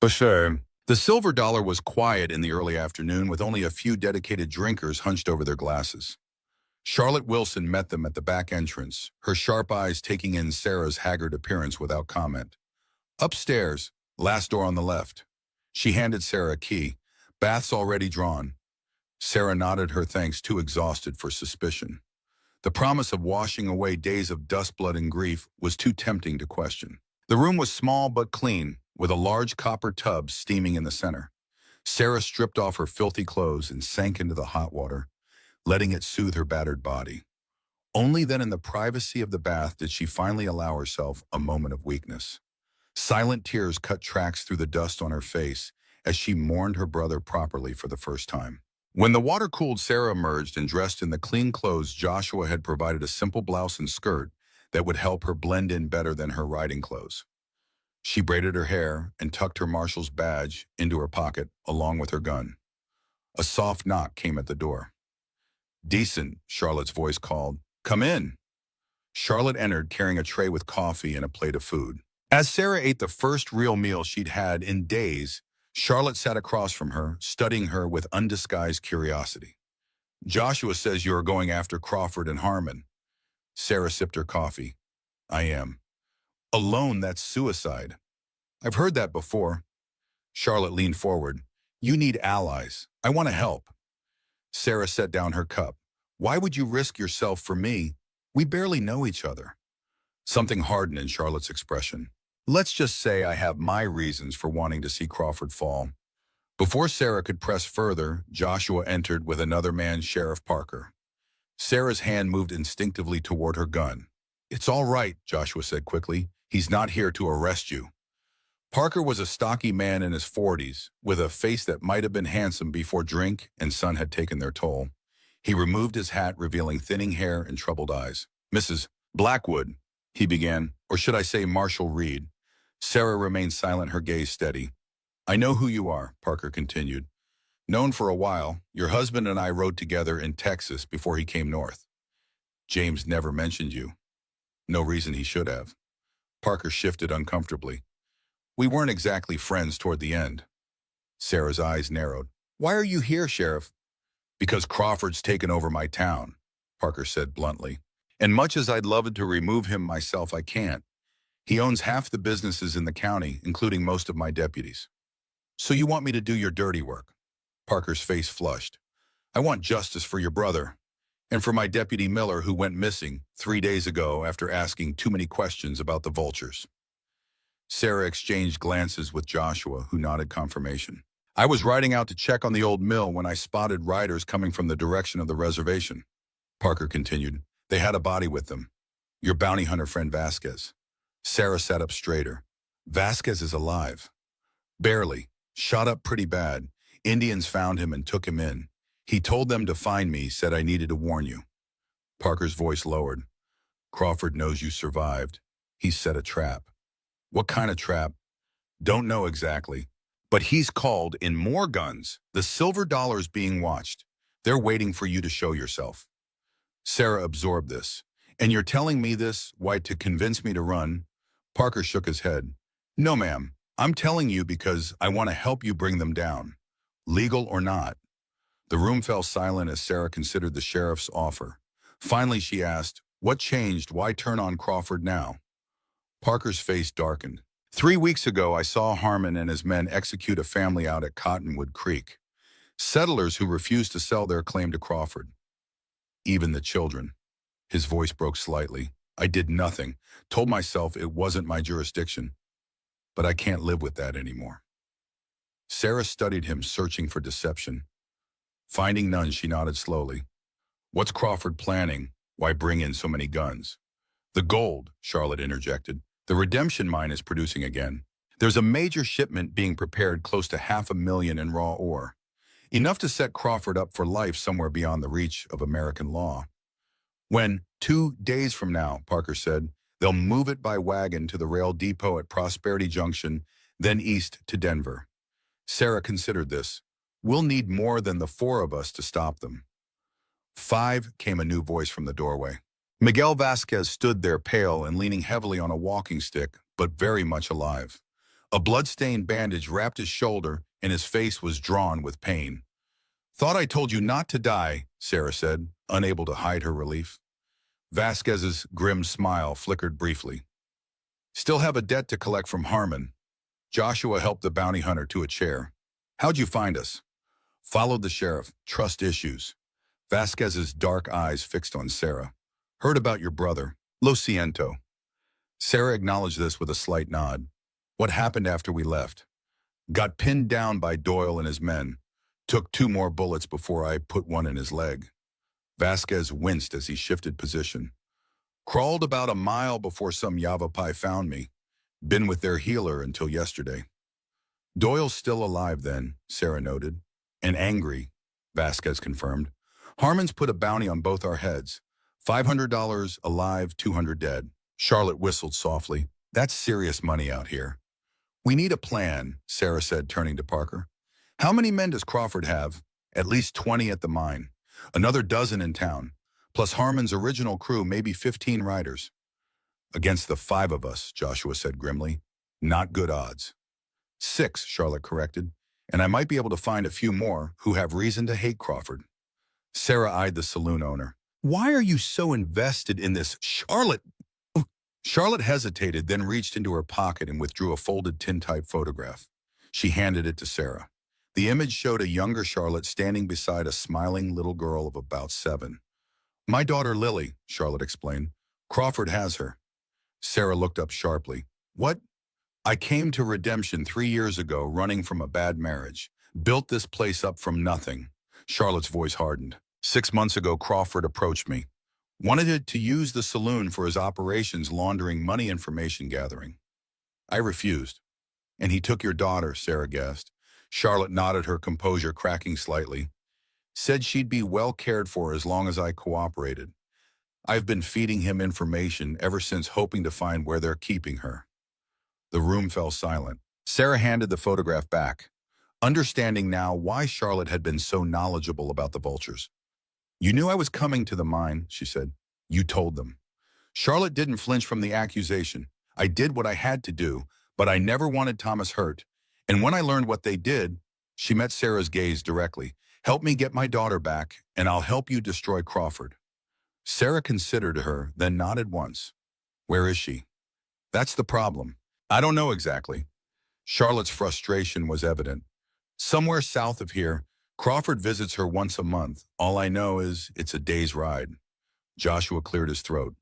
For sure. The Silver Dollar was quiet in the early afternoon with only a few dedicated drinkers hunched over their glasses. Charlotte Wilson met them at the back entrance, her sharp eyes taking in Sarah's haggard appearance without comment. Upstairs, last door on the left. She handed Sarah a key. Bath's already drawn. Sarah nodded her thanks, too exhausted for suspicion. The promise of washing away days of dust, blood, and grief was too tempting to question. The room was small but clean, with a large copper tub steaming in the center. Sarah stripped off her filthy clothes and sank into the hot water, letting it soothe her battered body. Only then in the privacy of the bath did she finally allow herself a moment of weakness. Silent tears cut tracks through the dust on her face as she mourned her brother properly for the first time. When the water cooled, Sarah emerged and dressed in the clean clothes Joshua had provided, a simple blouse and skirt that would help her blend in better than her riding clothes. She braided her hair and tucked her marshal's badge into her pocket along with her gun. A soft knock came at the door. Decent, Charlotte's voice called. Come in. Charlotte entered carrying a tray with coffee and a plate of food. As Sarah ate the first real meal she'd had in days, Charlotte sat across from her, studying her with undisguised curiosity. Joshua says you are going after Crawford and Harmon. Sarah sipped her coffee. I am. Alone, that's suicide. I've heard that before. Charlotte leaned forward. You need allies. I want to help. Sarah set down her cup. Why would you risk yourself for me? We barely know each other. Something hardened in Charlotte's expression. Let's just say I have my reasons for wanting to see Crawford fall. Before Sarah could press further, Joshua entered with another man, Sheriff Parker. Sarah's hand moved instinctively toward her gun. It's all right, Joshua said quickly. He's not here to arrest you. Parker was a stocky man in his 40s, with a face that might have been handsome before drink and sun had taken their toll. He removed his hat, revealing thinning hair and troubled eyes. Mrs. Blackwood, he began, or should I say Marshall Reed. Sarah remained silent, her gaze steady. I know who you are, Parker continued. Known for a while, your husband and I rode together in Texas before he came north. James never mentioned you. No reason he should have. Parker shifted uncomfortably. We weren't exactly friends toward the end. Sarah's eyes narrowed. Why are you here, Sheriff? Because Crawford's taken over my town, Parker said bluntly. And much as I'd love to remove him myself, I can't. He owns half the businesses in the county, including most of my deputies. So you want me to do your dirty work? Parker's face flushed. I want justice for your brother, and for my deputy Miller, who went missing 3 days ago after asking too many questions about the vultures. Sarah exchanged glances with Joshua, who nodded confirmation. I was riding out to check on the old mill when I spotted riders coming from the direction of the reservation. Parker continued. They had a body with them. Your bounty hunter friend Vasquez. Sarah sat up straighter. Vasquez is alive. Barely. Shot up pretty bad. Indians found him and took him in. He told them to find me, said I needed to warn you. Parker's voice lowered. Crawford knows you survived. He set a trap. What kind of trap? Don't know exactly. But he's called in more guns. The Silver Dollar's being watched. They're waiting for you to show yourself. Sarah absorbed this. And you're telling me this, why, to convince me to run? Parker shook his head. No, ma'am. I'm telling you because I want to help you bring them down. Legal or not. The room fell silent as Sarah considered the sheriff's offer. Finally, she asked, what changed? Why turn on Crawford now? Parker's face darkened. 3 weeks ago, I saw Harmon and his men execute a family out at Cottonwood Creek. Settlers who refused to sell their claim to Crawford. Even the children. His voice broke slightly. I did nothing, told myself it wasn't my jurisdiction. But I can't live with that anymore. Sarah studied him, searching for deception. Finding none, she nodded slowly. What's Crawford planning? Why bring in so many guns? The gold, Charlotte interjected. The redemption mine is producing again. There's a major shipment being prepared, close to 500,000 in raw ore. Enough to set Crawford up for life somewhere beyond the reach of American law. When, 2 days from now, Parker said, they'll move it by wagon to the rail depot at Prosperity Junction, then east to Denver. Sarah considered this. We'll need more than the four of us to stop them. 5, came a new voice from the doorway. Miguel Vasquez stood there pale and leaning heavily on a walking stick, but very much alive. A blood-stained bandage wrapped his shoulder, and his face was drawn with pain. "Thought I told you not to die," Sarah said, unable to hide her relief. Vasquez's grim smile flickered briefly. "Still have a debt to collect from Harmon." Joshua helped the bounty hunter to a chair. "How'd you find us?" "Followed the sheriff. Trust issues." Vasquez's dark eyes fixed on Sarah. "Heard about your brother. Lo siento." Sarah acknowledged this with a slight nod. "What happened after we left?" "Got pinned down by Doyle and his men. Took 2 more bullets before I put one in his leg." Vasquez winced as he shifted position. "Crawled about a mile before some Yavapai found me. Been with their healer until yesterday." "Doyle's still alive then," Sarah noted. "And angry," Vasquez confirmed. "Harmon's put a bounty on both our heads. $500 alive, 200 dead." Charlotte whistled softly. "That's serious money out here." "We need a plan," Sarah said, turning to Parker. "How many men does Crawford have?" "At least 20 at the mine. Another dozen in town. Plus Harmon's original crew, maybe 15 riders." "Against the 5 of us," Joshua said grimly. "Not good odds." 6, Charlotte corrected. "And I might be able to find a few more who have reason to hate Crawford." Sarah eyed the saloon owner. "Why are you so invested in this, Charlotte?" Charlotte hesitated, then reached into her pocket and withdrew a folded tintype photograph. She handed it to Sarah. The image showed a younger Charlotte standing beside a smiling little girl of about 7. "My daughter Lily," Charlotte explained. "Crawford has her." Sarah looked up sharply. "What?" "I came to redemption 3 years ago running from a bad marriage. Built this place up from nothing." Charlotte's voice hardened. 6 months ago, Crawford approached me. Wanted to use the saloon for his operations laundering money information gathering. I refused. "And he took your daughter," Sarah gasped. Charlotte nodded, her composure cracking slightly. "Said she'd be well cared for as long as I cooperated. I've been feeding him information ever since, hoping to find where they're keeping her." The room fell silent. Sarah handed the photograph back, understanding now why Charlotte had been so knowledgeable about the vultures. "You knew I was coming to the mine," she said. "You told them." Charlotte didn't flinch from the accusation. "I did what I had to do, but I never wanted Thomas hurt. And when I learned what they did," she met Sarah's gaze directly, "help me get my daughter back, and I'll help you destroy Crawford." Sarah considered her, then nodded once. "Where is she?" "That's the problem. I don't know exactly." Charlotte's frustration was evident. "Somewhere south of here. Crawford visits her once a month. All I know is it's a day's ride." Joshua cleared his throat.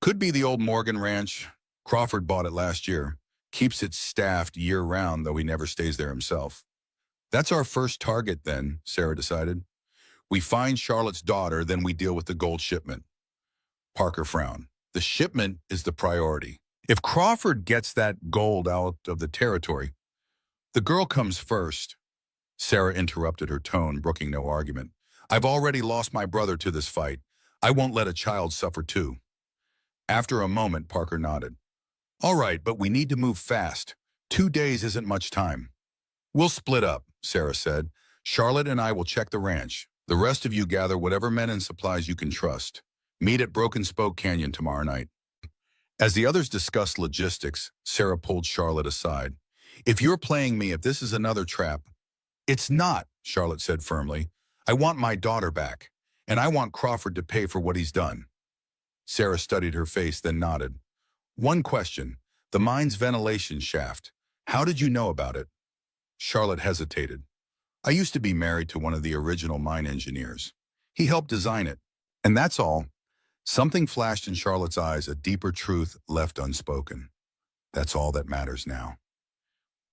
"Could be the old Morgan Ranch. Crawford bought it last year. Keeps it staffed year-round, though he never stays there himself." "That's our first target then," Sarah decided. "We find Charlotte's daughter, then we deal with the gold shipment." Parker frowned. "The shipment is the priority. If Crawford gets that gold out of the territory, the girl comes first." Sarah interrupted, her tone brooking no argument. "I've already lost my brother to this fight. I won't let a child suffer too." After a moment, Parker nodded. "All right, but we need to move fast. 2 days isn't much time." "We'll split up," Sarah said. "Charlotte and I will check the ranch. The rest of you gather whatever men and supplies you can trust. Meet at Broken Spoke Canyon tomorrow night." As the others discussed logistics, Sarah pulled Charlotte aside. "If you're playing me, if this is another trap—" "It's not," Charlotte said firmly. "I want my daughter back, and I want Crawford to pay for what he's done." Sarah studied her face, then nodded. "One question. The mine's ventilation shaft. How did you know about it?" Charlotte hesitated. "I used to be married to one of the original mine engineers. He helped design it. And that's all." Something flashed in Charlotte's eyes, a deeper truth left unspoken. That's all that matters now.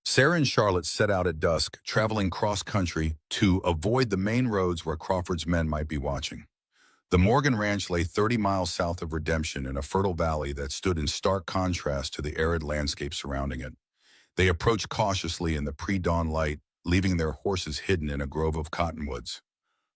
Sarah and Charlotte set out at dusk, traveling cross-country to avoid the main roads where Crawford's men might be watching. The Morgan Ranch lay 30 miles south of Redemption in a fertile valley that stood in stark contrast to the arid landscape surrounding it. They approached cautiously in the pre-dawn light, leaving their horses hidden in a grove of cottonwoods.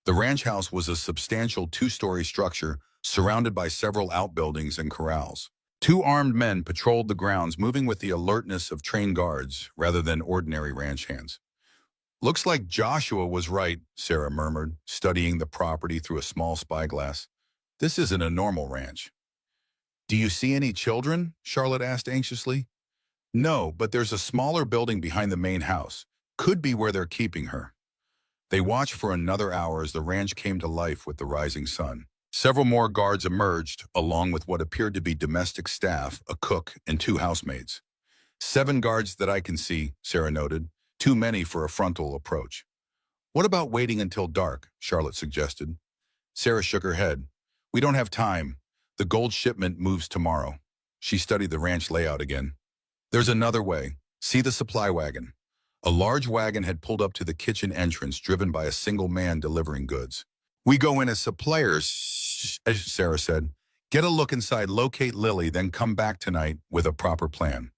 The ranch house was a substantial 2-story structure surrounded by several outbuildings and corrals. Two armed men patrolled the grounds, moving with the alertness of trained guards rather than ordinary ranch hands. Looks like Joshua was right, Sarah murmured, studying the property through a small spyglass. This isn't a normal ranch. Do you see any children? Charlotte asked anxiously. No, but there's a smaller building behind the main house. Could be where they're keeping her. They watched for another hour as the ranch came to life with the rising sun. Several more guards emerged, along with what appeared to be domestic staff, a cook, and two housemaids. 7 guards that I can see, Sarah noted. Too many for a frontal approach. What about waiting until dark? Charlotte suggested. Sarah shook her head. We don't have time. The gold shipment moves tomorrow. She studied the ranch layout again. There's another way. See the supply wagon. A large wagon had pulled up to the kitchen entrance, driven by a single man delivering goods. We go in as suppliers, as Sarah said. Get a look inside, locate Lily, then come back tonight with a proper plan.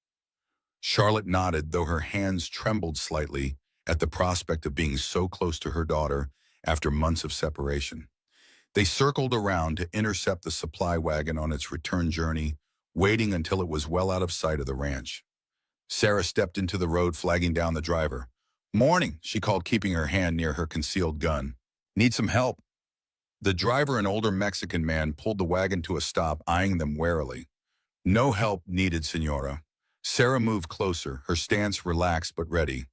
Charlotte nodded, though her hands trembled slightly at the prospect of being so close to her daughter after months of separation. They circled around to intercept the supply wagon on its return journey, waiting until it was well out of sight of the ranch. Sarah stepped into the road, flagging down the driver. Morning, she called, keeping her hand near her concealed gun. Need some help? The driver, an older Mexican man, pulled the wagon to a stop, eyeing them warily. No help needed, Senora. Sarah moved closer, her stance relaxed but ready.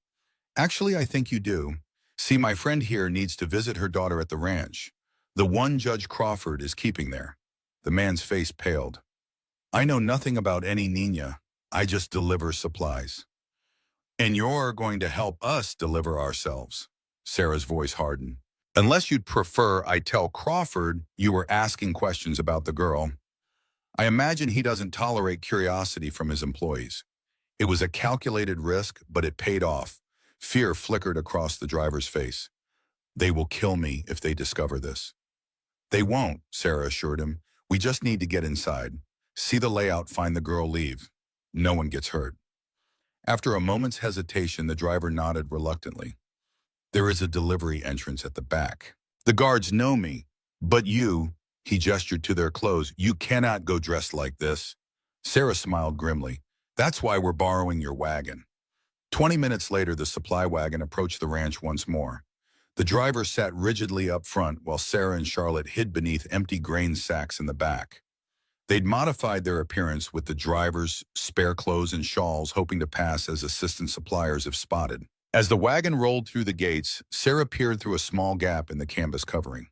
Actually, I think you do. See, my friend here needs to visit her daughter at the ranch. The one Judge Crawford is keeping there. The man's face paled. I know nothing about any Nina. I just deliver supplies. And you're going to help us deliver ourselves. Sarah's voice hardened. Unless you'd prefer I tell Crawford you were asking questions about the girl. I imagine he doesn't tolerate curiosity from his employees. It was a calculated risk, but it paid off. Fear flickered across the driver's face. They will kill me if they discover this. They won't, Sarah assured him. We just need to get inside. See the layout, find the girl, leave. No one gets hurt. After a moment's hesitation, the driver nodded reluctantly. There is a delivery entrance at the back. The guards know me, but you, he gestured to their clothes, you cannot go dressed like this. Sarah smiled grimly. That's why we're borrowing your wagon. 20 minutes later, the supply wagon approached the ranch once more. The driver sat rigidly up front while Sarah and Charlotte hid beneath empty grain sacks in the back. They'd modified their appearance with the driver's spare clothes and shawls, hoping to pass as assistant suppliers if spotted. As the wagon rolled through the gates, Sarah peered through a small gap in the canvas covering.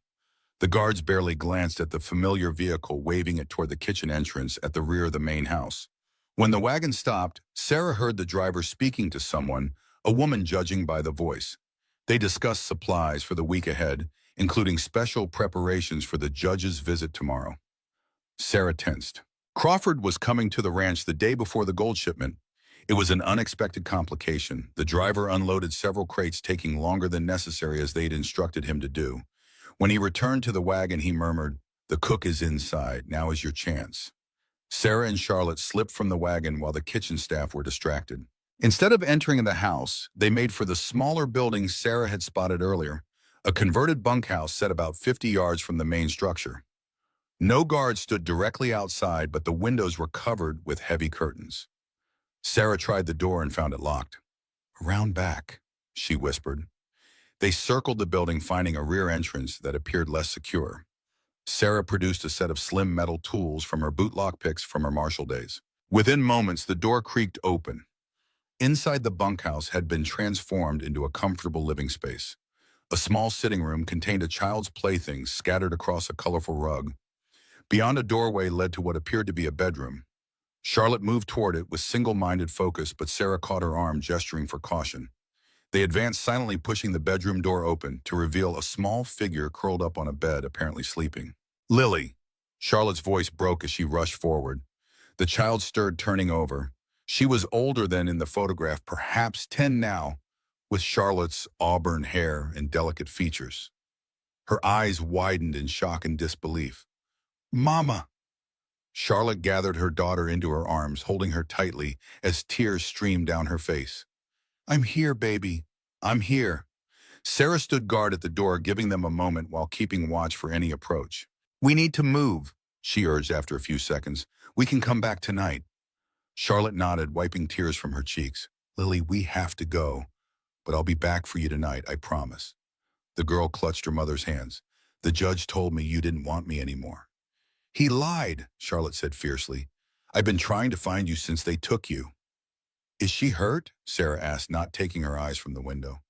The guards barely glanced at the familiar vehicle, waving it toward the kitchen entrance at the rear of the main house. When the wagon stopped, Sarah heard the driver speaking to someone, a woman judging by the voice. They discussed supplies for the week ahead, including special preparations for the judge's visit tomorrow. Sarah tensed. Crawford was coming to the ranch the day before the gold shipment. It was an unexpected complication. The driver unloaded several crates, taking longer than necessary as they'd instructed him to do. When he returned to the wagon, he murmured, "The cook is inside. Now is your chance." Sarah and Charlotte slipped from the wagon while the kitchen staff were distracted. Instead of entering the house, they made for the smaller building Sarah had spotted earlier, a converted bunkhouse set about 50 yards from the main structure. No guards stood directly outside, but the windows were covered with heavy curtains. Sarah tried the door and found it locked. "Around back," she whispered. They circled the building, finding a rear entrance that appeared less secure. Sarah produced a set of slim metal tools from her boot lockpicks from her martial days. Within moments, the door creaked open. Inside, the bunkhouse had been transformed into a comfortable living space. A small sitting room contained a child's playthings scattered across a colorful rug. Beyond a doorway led to what appeared to be a bedroom. Charlotte moved toward it with single-minded focus, but Sarah caught her arm, gesturing for caution. They advanced silently, pushing the bedroom door open to reveal a small figure curled up on a bed, apparently sleeping. "Lily!" Charlotte's voice broke as she rushed forward. The child stirred, turning over. She was older than in the photograph, perhaps 10 now, with Charlotte's auburn hair and delicate features. Her eyes widened in shock and disbelief. "Mama!" Charlotte gathered her daughter into her arms, holding her tightly as tears streamed down her face. "I'm here, baby. I'm here." Sarah stood guard at the door, giving them a moment while keeping watch for any approach. "We need to move," she urged after a few seconds. We can come back tonight. Charlotte nodded, wiping tears from her cheeks. Lily, we have to go, but I'll be back for you tonight, I promise. The girl clutched her mother's hands. The judge told me you didn't want me anymore. He lied, Charlotte said fiercely. I've been trying to find you since they took you. Is she hurt? Sarah asked, not taking her eyes from the window.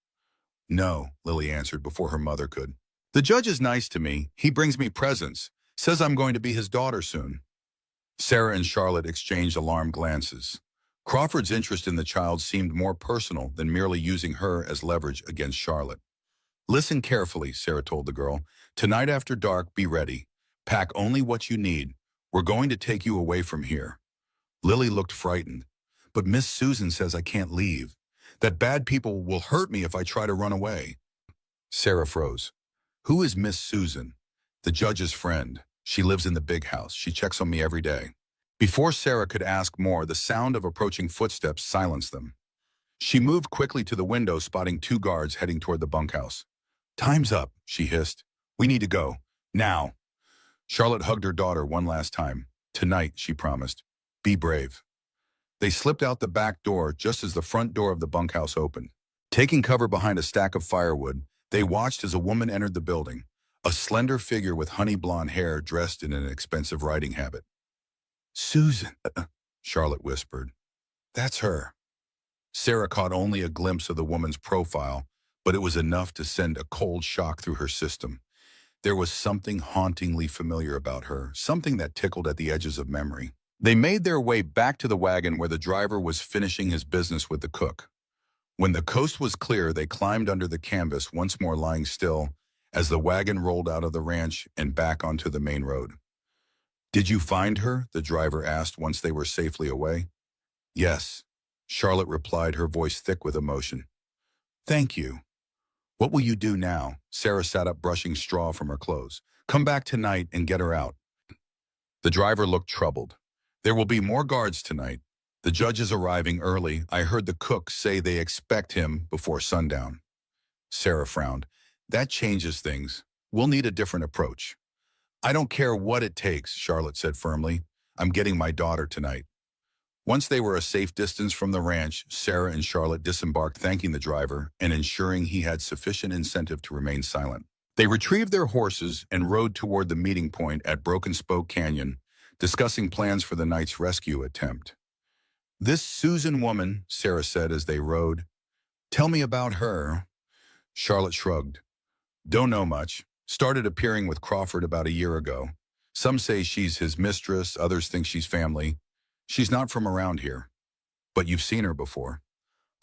No, Lily answered before her mother could. The judge is nice to me. He brings me presents. Says I'm going to be his daughter soon. Sarah and Charlotte exchanged alarmed glances. Crawford's interest in the child seemed more personal than merely using her as leverage against Charlotte. Listen carefully, Sarah told the girl. Tonight after dark, be ready. Pack only what you need. We're going to take you away from here. Lily looked frightened. But Miss Susan says I can't leave. That bad people will hurt me if I try to run away. Sarah froze. Who is Miss Susan? The judge's friend. She lives in the big house. She checks on me every day. Before Sarah could ask more, the sound of approaching footsteps silenced them. She moved quickly to the window, spotting 2 guards heading toward the bunkhouse. Time's up, she hissed. We need to go. Now. Charlotte hugged her daughter one last time. Tonight, she promised. Be brave. They slipped out the back door just as the front door of the bunkhouse opened. Taking cover behind a stack of firewood, they watched as a woman entered the building, a slender figure with honey blonde hair dressed in an expensive riding habit. Susan, Charlotte whispered. That's her. Sarah caught only a glimpse of the woman's profile, but it was enough to send a cold shock through her system. There was something hauntingly familiar about her, something that tickled at the edges of memory. They made their way back to the wagon where the driver was finishing his business with the cook. When the coast was clear, they climbed under the canvas, once more lying still, as the wagon rolled out of the ranch and back onto the main road. Did you find her? The driver asked once they were safely away. Yes, Charlotte replied, her voice thick with emotion. Thank you. What will you do now? Sarah sat up, brushing straw from her clothes. Come back tonight and get her out. The driver looked troubled. There will be more guards tonight. The judge is arriving early. I heard the cook say they expect him before sundown. Sarah frowned. That changes things. We'll need a different approach. I don't care what it takes, Charlotte said firmly. I'm getting my daughter tonight. Once they were a safe distance from the ranch, Sarah and Charlotte disembarked, thanking the driver and ensuring he had sufficient incentive to remain silent. They retrieved their horses and rode toward the meeting point at Broken Spoke Canyon, discussing plans for the night's rescue attempt. This Susan woman, Sarah said as they rode. Tell me about her. Charlotte shrugged. Don't know much. Started appearing with Crawford about a year ago. Some say she's his mistress, others think she's family. She's not from around here. But you've seen her before.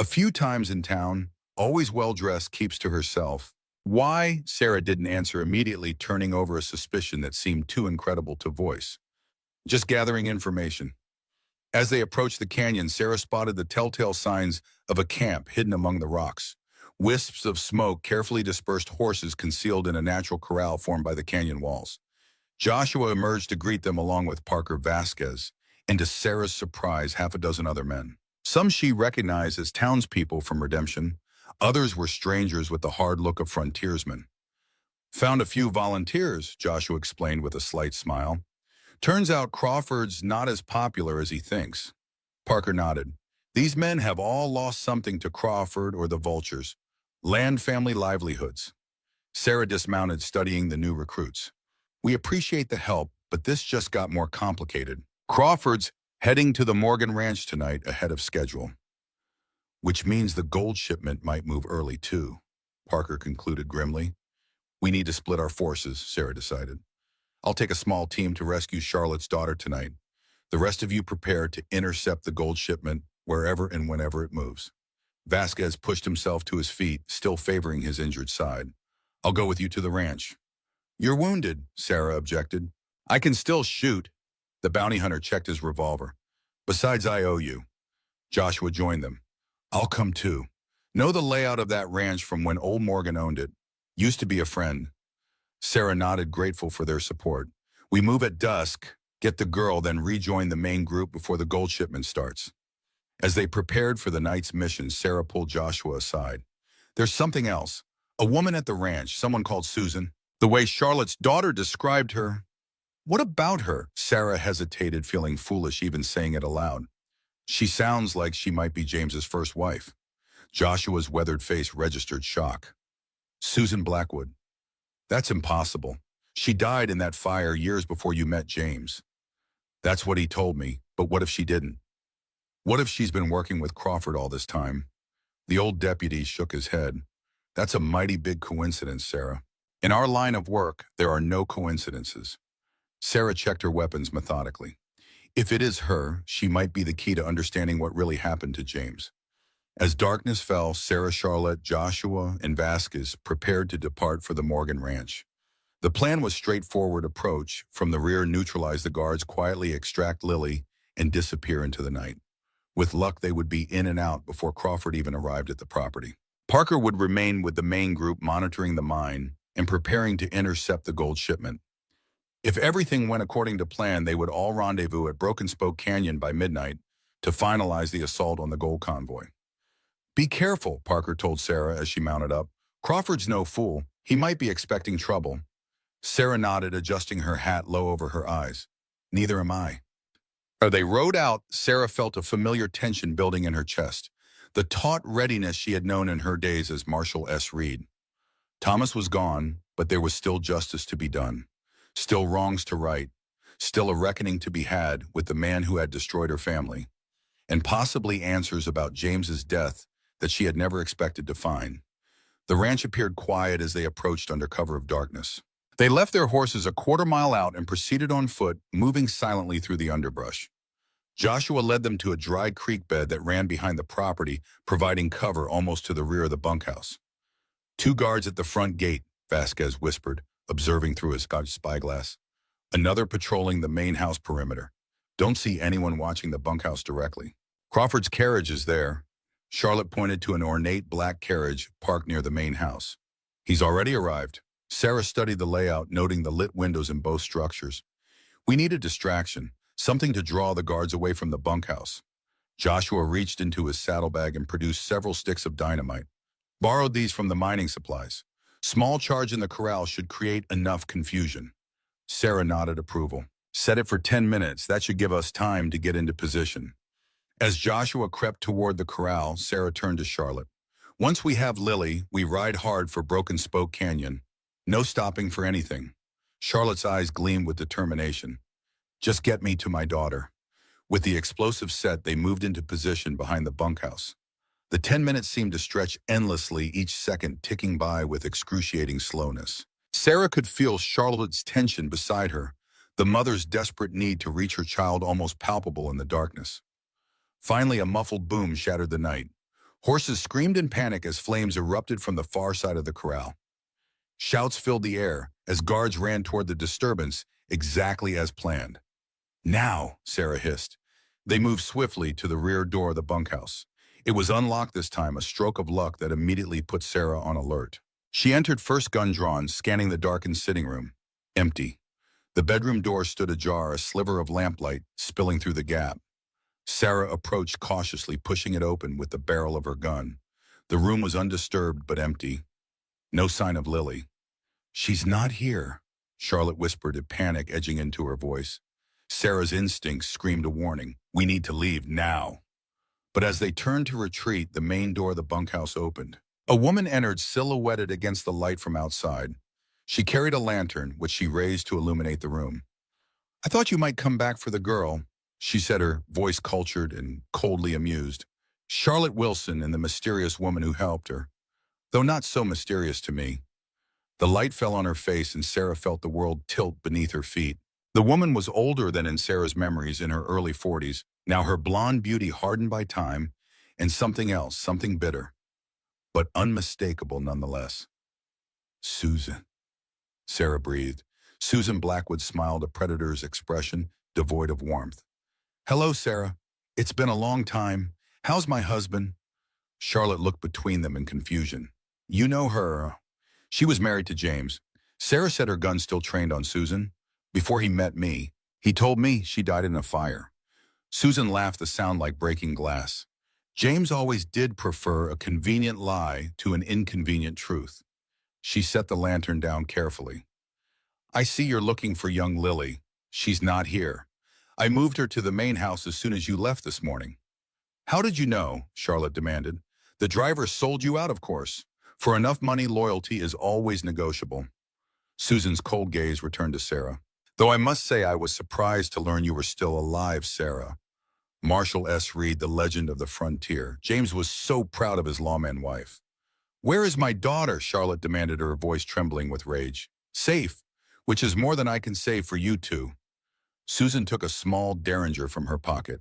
A few times in town, always well-dressed, keeps to herself. Why? Sarah didn't answer immediately, turning over a suspicion that seemed too incredible to voice. Just gathering information. As they approached the canyon, Sarah spotted the telltale signs of a camp hidden among the rocks. Wisps of smoke, carefully dispersed horses concealed in a natural corral formed by the canyon walls. Joshua emerged to greet them along with Parker Vasquez, and to Sarah's surprise, 6 other men. Some she recognized as townspeople from Redemption. Others were strangers with the hard look of frontiersmen. Found a few volunteers, Joshua explained with a slight smile. Turns out Crawford's not as popular as he thinks. Parker nodded. These men have all lost something to Crawford or the Vultures. Land, family, livelihoods. Sarah dismounted, studying the new recruits. We appreciate the help, but this just got more complicated. Crawford's heading to the Morgan Ranch tonight ahead of schedule. Which means the gold shipment might move early too, Parker concluded grimly. We need to split our forces, Sarah decided. I'll take a small team to rescue Charlotte's daughter tonight. The rest of you prepare to intercept the gold shipment wherever and whenever it moves. Vasquez pushed himself to his feet, still favoring his injured side. I'll go with you to the ranch. You're wounded, Sarah objected. I can still shoot. The bounty hunter checked his revolver. Besides, I owe you. Joshua joined them. I'll come too. Know the layout of that ranch from when old Morgan owned it. Used to be a friend. Sarah nodded, grateful for their support. We move at dusk, get the girl, then rejoin the main group before the gold shipment starts. As they prepared for the night's mission, Sarah pulled Joshua aside. There's something else. A woman at the ranch, someone called Susan. The way Charlotte's daughter described her. What about her? Sarah hesitated, feeling foolish even saying it aloud. She sounds like she might be James's first wife. Joshua's weathered face registered shock. Susan Blackwood. That's impossible. She died in that fire years before you met James. That's what he told me, but what if she didn't? What if she's been working with Crawford all this time? The old deputy shook his head. That's a mighty big coincidence, Sarah. In our line of work, there are no coincidences. Sarah checked her weapons methodically. If it is her, she might be the key to understanding what really happened to James. As darkness fell, Sarah, Charlotte, Joshua, and Vasquez prepared to depart for the Morgan Ranch. The plan was straightforward approach. From the rear, neutralize the guards, quietly extract Lily, and disappear into the night. With luck, they would be in and out before Crawford even arrived at the property. Parker would remain with the main group, monitoring the mine and preparing to intercept the gold shipment. If everything went according to plan, they would all rendezvous at Broken Spoke Canyon by midnight to finalize the assault on the gold convoy. Be careful, Parker told Sarah as she mounted up. Crawford's no fool. He might be expecting trouble. Sarah nodded, adjusting her hat low over her eyes. Neither am I. As they rode out, Sarah felt a familiar tension building in her chest, the taut readiness she had known in her days as Marshal S. Reed. Thomas was gone, but there was still justice to be done, still wrongs to right, still a reckoning to be had with the man who had destroyed her family, and possibly answers about James's death that she had never expected to find. The ranch appeared quiet as they approached under cover of darkness. They left their horses a quarter-mile out and proceeded on foot, moving silently through the underbrush. Joshua led them to a dry creek bed that ran behind the property, providing cover almost to the rear of the bunkhouse. 2 guards at the front gate, Vasquez whispered, observing through his spyglass. Another patrolling the main house perimeter. Don't see anyone watching the bunkhouse directly. Crawford's carriage is there. Charlotte pointed to an ornate black carriage parked near the main house. He's already arrived. Sarah studied the layout, noting the lit windows in both structures. We need a distraction, something to draw the guards away from the bunkhouse. Joshua reached into his saddlebag and produced several sticks of dynamite. Borrowed these from the mining supplies. Small charge in the corral should create enough confusion. Sarah nodded approval. Set it for 10 minutes. That should give us time to get into position. As Joshua crept toward the corral, Sarah turned to Charlotte. Once we have Lily, we ride hard for Broken Spoke Canyon. No stopping for anything. Charlotte's eyes gleamed with determination. Just get me to my daughter. With the explosive set, they moved into position behind the bunkhouse. The 10 minutes seemed to stretch endlessly, each second ticking by with excruciating slowness. Sarah could feel Charlotte's tension beside her, the mother's desperate need to reach her child almost palpable in the darkness. Finally, a muffled boom shattered the night. Horses screamed in panic as flames erupted from the far side of the corral. Shouts filled the air as guards ran toward the disturbance, exactly as planned. Now, Sarah hissed. They moved swiftly to the rear door of the bunkhouse. It was unlocked this time, a stroke of luck that immediately put Sarah on alert. She entered, first gun drawn, scanning the darkened sitting room. Empty. The bedroom door stood ajar, a sliver of lamplight spilling through the gap. Sarah approached cautiously, pushing it open with the barrel of her gun. The room was undisturbed but empty. No sign of Lily. She's not here, Charlotte whispered, a panic edging into her voice. Sarah's instincts screamed a warning. We need to leave now. But as they turned to retreat, the main door of the bunkhouse opened. A woman entered, silhouetted against the light from outside. She carried a lantern, which she raised to illuminate the room. I thought you might come back for the girl, she said, her voice cultured and coldly amused. Charlotte Wilson and the mysterious woman who helped her, though not so mysterious to me. The light fell on her face and Sarah felt the world tilt beneath her feet. The woman was older than in Sarah's memories, in her early 40s, now her blonde beauty hardened by time, and something else, something bitter, but unmistakable nonetheless. Susan, Sarah breathed. Susan Blackwood smiled, a predator's expression, devoid of warmth. Hello, Sarah. It's been a long time. How's my husband? Charlotte looked between them in confusion. You know her. She was married to James. Sarah said her gun still trained on Susan. Before he met me, he told me she died in a fire. Susan laughed, the sound like breaking glass. James always did prefer a convenient lie to an inconvenient truth. She set the lantern down carefully. I see you're looking for young Lily. She's not here. I moved her to the main house as soon as you left this morning. How did you know? Charlotte demanded. The driver sold you out, of course. For enough money, loyalty is always negotiable. Susan's cold gaze returned to Sarah. Though I must say I was surprised to learn you were still alive, Sarah. Marshall S. Reed, The Legend of the Frontier. James was so proud of his lawman wife. Where is my daughter? Charlotte demanded, her voice trembling with rage. Safe, which is more than I can say for you two. Susan took a small derringer from her pocket.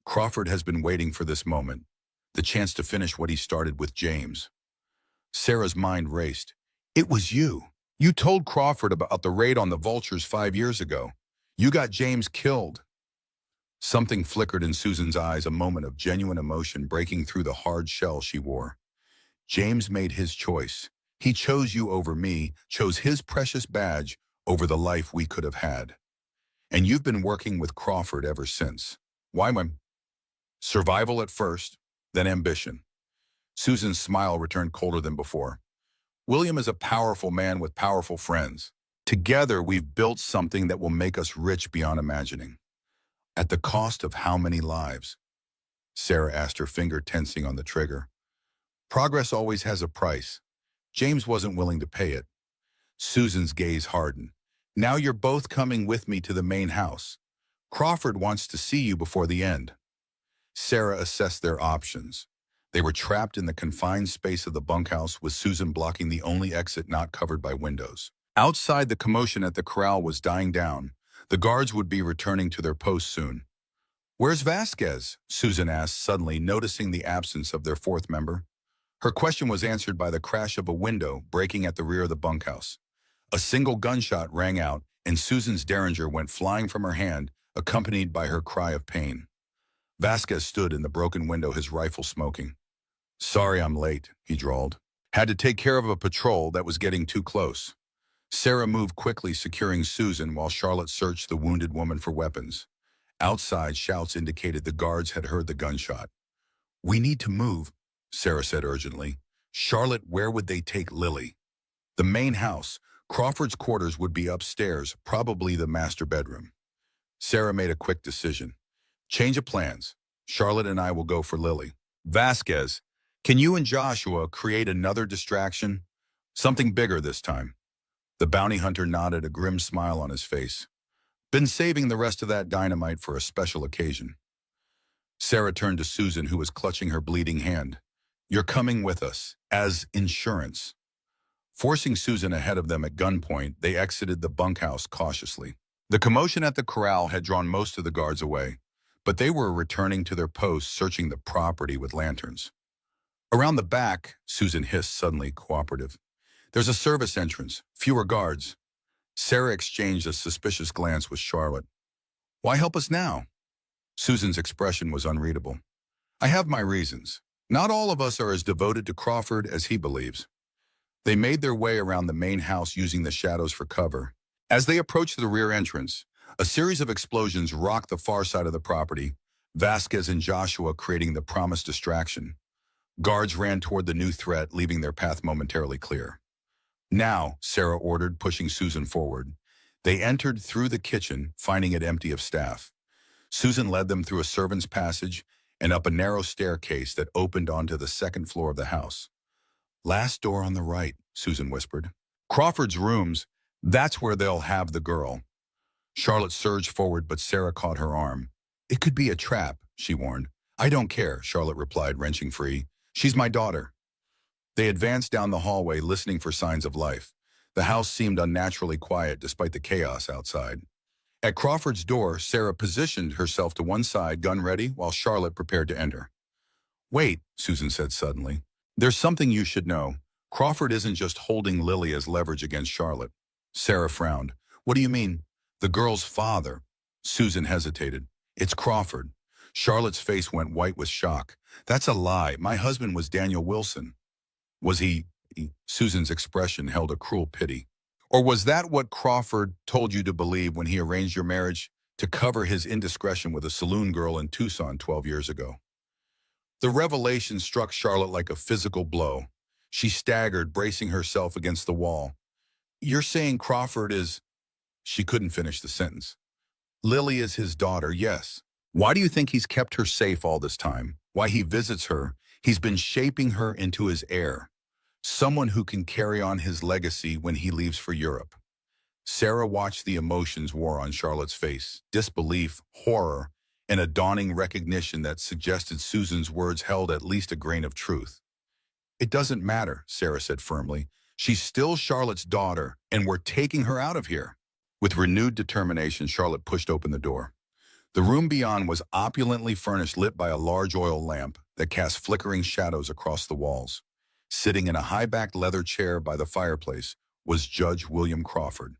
Crawford has been waiting for this moment, the chance to finish what he started with James. Sarah's mind raced. It was you. You told Crawford about the raid on the Vultures 5 years ago. You got James killed. Something flickered in Susan's eyes, a moment of genuine emotion breaking through the hard shell she wore. James made his choice. He chose you over me, chose his precious badge over the life we could have had. And you've been working with Crawford ever since. Why, my survival at first, then ambition. Susan's smile returned colder than before. William is a powerful man with powerful friends. Together, we've built something that will make us rich beyond imagining. At the cost of how many lives? Sarah asked, her finger tensing on the trigger. Progress always has a price. James wasn't willing to pay it. Susan's gaze hardened. Now you're both coming with me to the main house. Crawford wants to see you before the end. Sarah assessed their options. They were trapped in the confined space of the bunkhouse, with Susan blocking the only exit not covered by windows. Outside, the commotion at the corral was dying down. The guards would be returning to their posts soon. Where's Vasquez? Susan asked, suddenly noticing the absence of their fourth member. Her question was answered by the crash of a window breaking at the rear of the bunkhouse. A single gunshot rang out, and Susan's derringer went flying from her hand, accompanied by her cry of pain. Vasquez stood in the broken window, his rifle smoking. Sorry I'm late, he drawled. Had to take care of a patrol that was getting too close. Sarah moved quickly, securing Susan, while Charlotte searched the wounded woman for weapons. Outside, shouts indicated the guards had heard the gunshot. We need to move, Sarah said urgently. Charlotte, where would they take Lily? The main house. Crawford's quarters would be upstairs, probably the master bedroom. Sarah made a quick decision. Change of plans. Charlotte and I will go for Lily. Vasquez, can you and Joshua create another distraction? Something bigger this time. The bounty hunter nodded, a grim smile on his face. Been saving the rest of that dynamite for a special occasion. Sarah turned to Susan, who was clutching her bleeding hand. You're coming with us, as insurance. Forcing Susan ahead of them at gunpoint, they exited the bunkhouse cautiously. The commotion at the corral had drawn most of the guards away, but they were returning to their posts, searching the property with lanterns. Around the back, Susan hissed, suddenly cooperative. There's a service entrance, fewer guards. Sarah exchanged a suspicious glance with Charlotte. Why help us now? Susan's expression was unreadable. I have my reasons. Not all of us are as devoted to Crawford as he believes. They made their way around the main house, using the shadows for cover. As they approached the rear entrance, a series of explosions rocked the far side of the property, Vasquez and Joshua creating the promised distraction. Guards ran toward the new threat, leaving their path momentarily clear. Now, Sarah ordered, pushing Susan forward. They entered through the kitchen, finding it empty of staff. Susan led them through a servant's passage and up a narrow staircase that opened onto the second floor of the house. Last door on the right, Susan whispered. Crawford's rooms, that's where they'll have the girl. Charlotte surged forward, but Sarah caught her arm. It could be a trap, she warned. I don't care, Charlotte replied, wrenching free. She's my daughter. They advanced down the hallway, listening for signs of life. The house seemed unnaturally quiet despite the chaos outside. At Crawford's door, Sarah positioned herself to one side, gun ready, while Charlotte prepared to enter. Wait, Susan said suddenly. There's something you should know. Crawford isn't just holding Lily as leverage against Charlotte. Sarah frowned. What do you mean? The girl's father. Susan hesitated. It's Crawford. Charlotte's face went white with shock. That's a lie. My husband was Daniel Wilson. Was he? Susan's expression held a cruel pity. Or was that what Crawford told you to believe when he arranged your marriage to cover his indiscretion with a saloon girl in Tucson 12 years ago? The revelation struck Charlotte like a physical blow. She staggered, bracing herself against the wall. You're saying Crawford is... She couldn't finish the sentence. Lily is his daughter, yes. Why do you think he's kept her safe all this time? Why he visits her? He's been shaping her into his heir, someone who can carry on his legacy when he leaves for Europe. Sarah watched the emotions war on Charlotte's face, disbelief, horror, and a dawning recognition that suggested Susan's words held at least a grain of truth. It doesn't matter, Sarah said firmly. She's still Charlotte's daughter, and we're taking her out of here. With renewed determination, Charlotte pushed open the door. The room beyond was opulently furnished, lit by a large oil lamp that cast flickering shadows across the walls. Sitting in a high-backed leather chair by the fireplace was Judge William Crawford,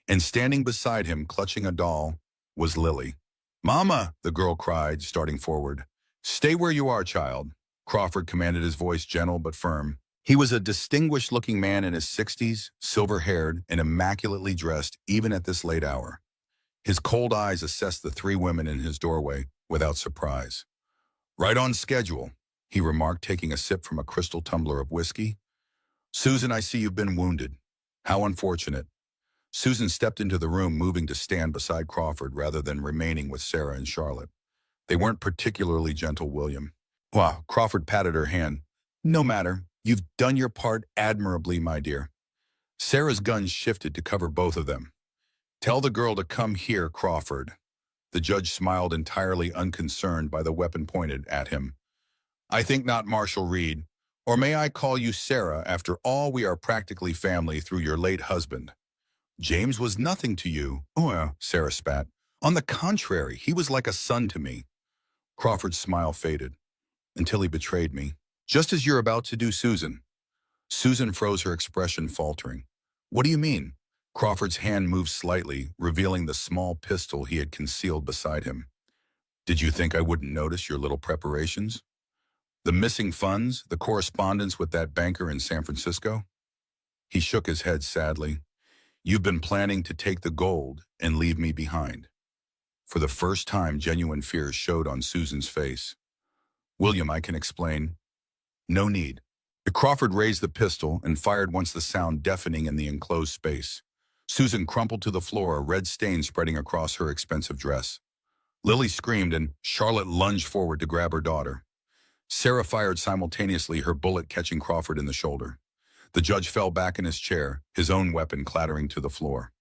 and standing beside him, clutching a doll, was Lily. "Mama," the girl cried, starting forward. "Stay where you are, child," Crawford commanded, his voice gentle but firm. He was a distinguished-looking man in his 60s, silver-haired and immaculately dressed even at this late hour. His cold eyes assessed the three women in his doorway without surprise. "Right on schedule," he remarked, taking a sip from a crystal tumbler of whiskey. "Susan, I see you've been wounded. How unfortunate." Susan stepped into the room, moving to stand beside Crawford rather than remaining with Sarah and Charlotte. "They weren't particularly gentle, William." "Wow," Crawford patted her hand. "No matter. You've done your part admirably, my dear." Sarah's gun shifted to cover both of them. "Tell the girl to come here, Crawford." The judge smiled, entirely unconcerned by the weapon pointed at him. "I think not, Marshal Reed. Or may I call you Sarah? After all, we are practically family through your late husband." "James was nothing to you." "Oh, Sarah spat. "On the contrary, he was like a son to me." Crawford's smile faded. "Until he betrayed me. Just as you're about to do, Susan." Susan froze, her expression faltering. "What do you mean?" Crawford's hand moved slightly, revealing the small pistol he had concealed beside him. "Did you think I wouldn't notice your little preparations? The missing funds, the correspondence with that banker in San Francisco?" He shook his head sadly. "You've been planning to take the gold and leave me behind." For the first time, genuine fear showed on Susan's face. "William, I can explain." "No need." Crawford raised the pistol and fired once, the sound deafening in the enclosed space. Susan crumpled to the floor, a red stain spreading across her expensive dress. Lily screamed, and Charlotte lunged forward to grab her daughter. Sarah fired simultaneously, her bullet catching Crawford in the shoulder. The judge fell back in his chair, his own weapon clattering to the floor.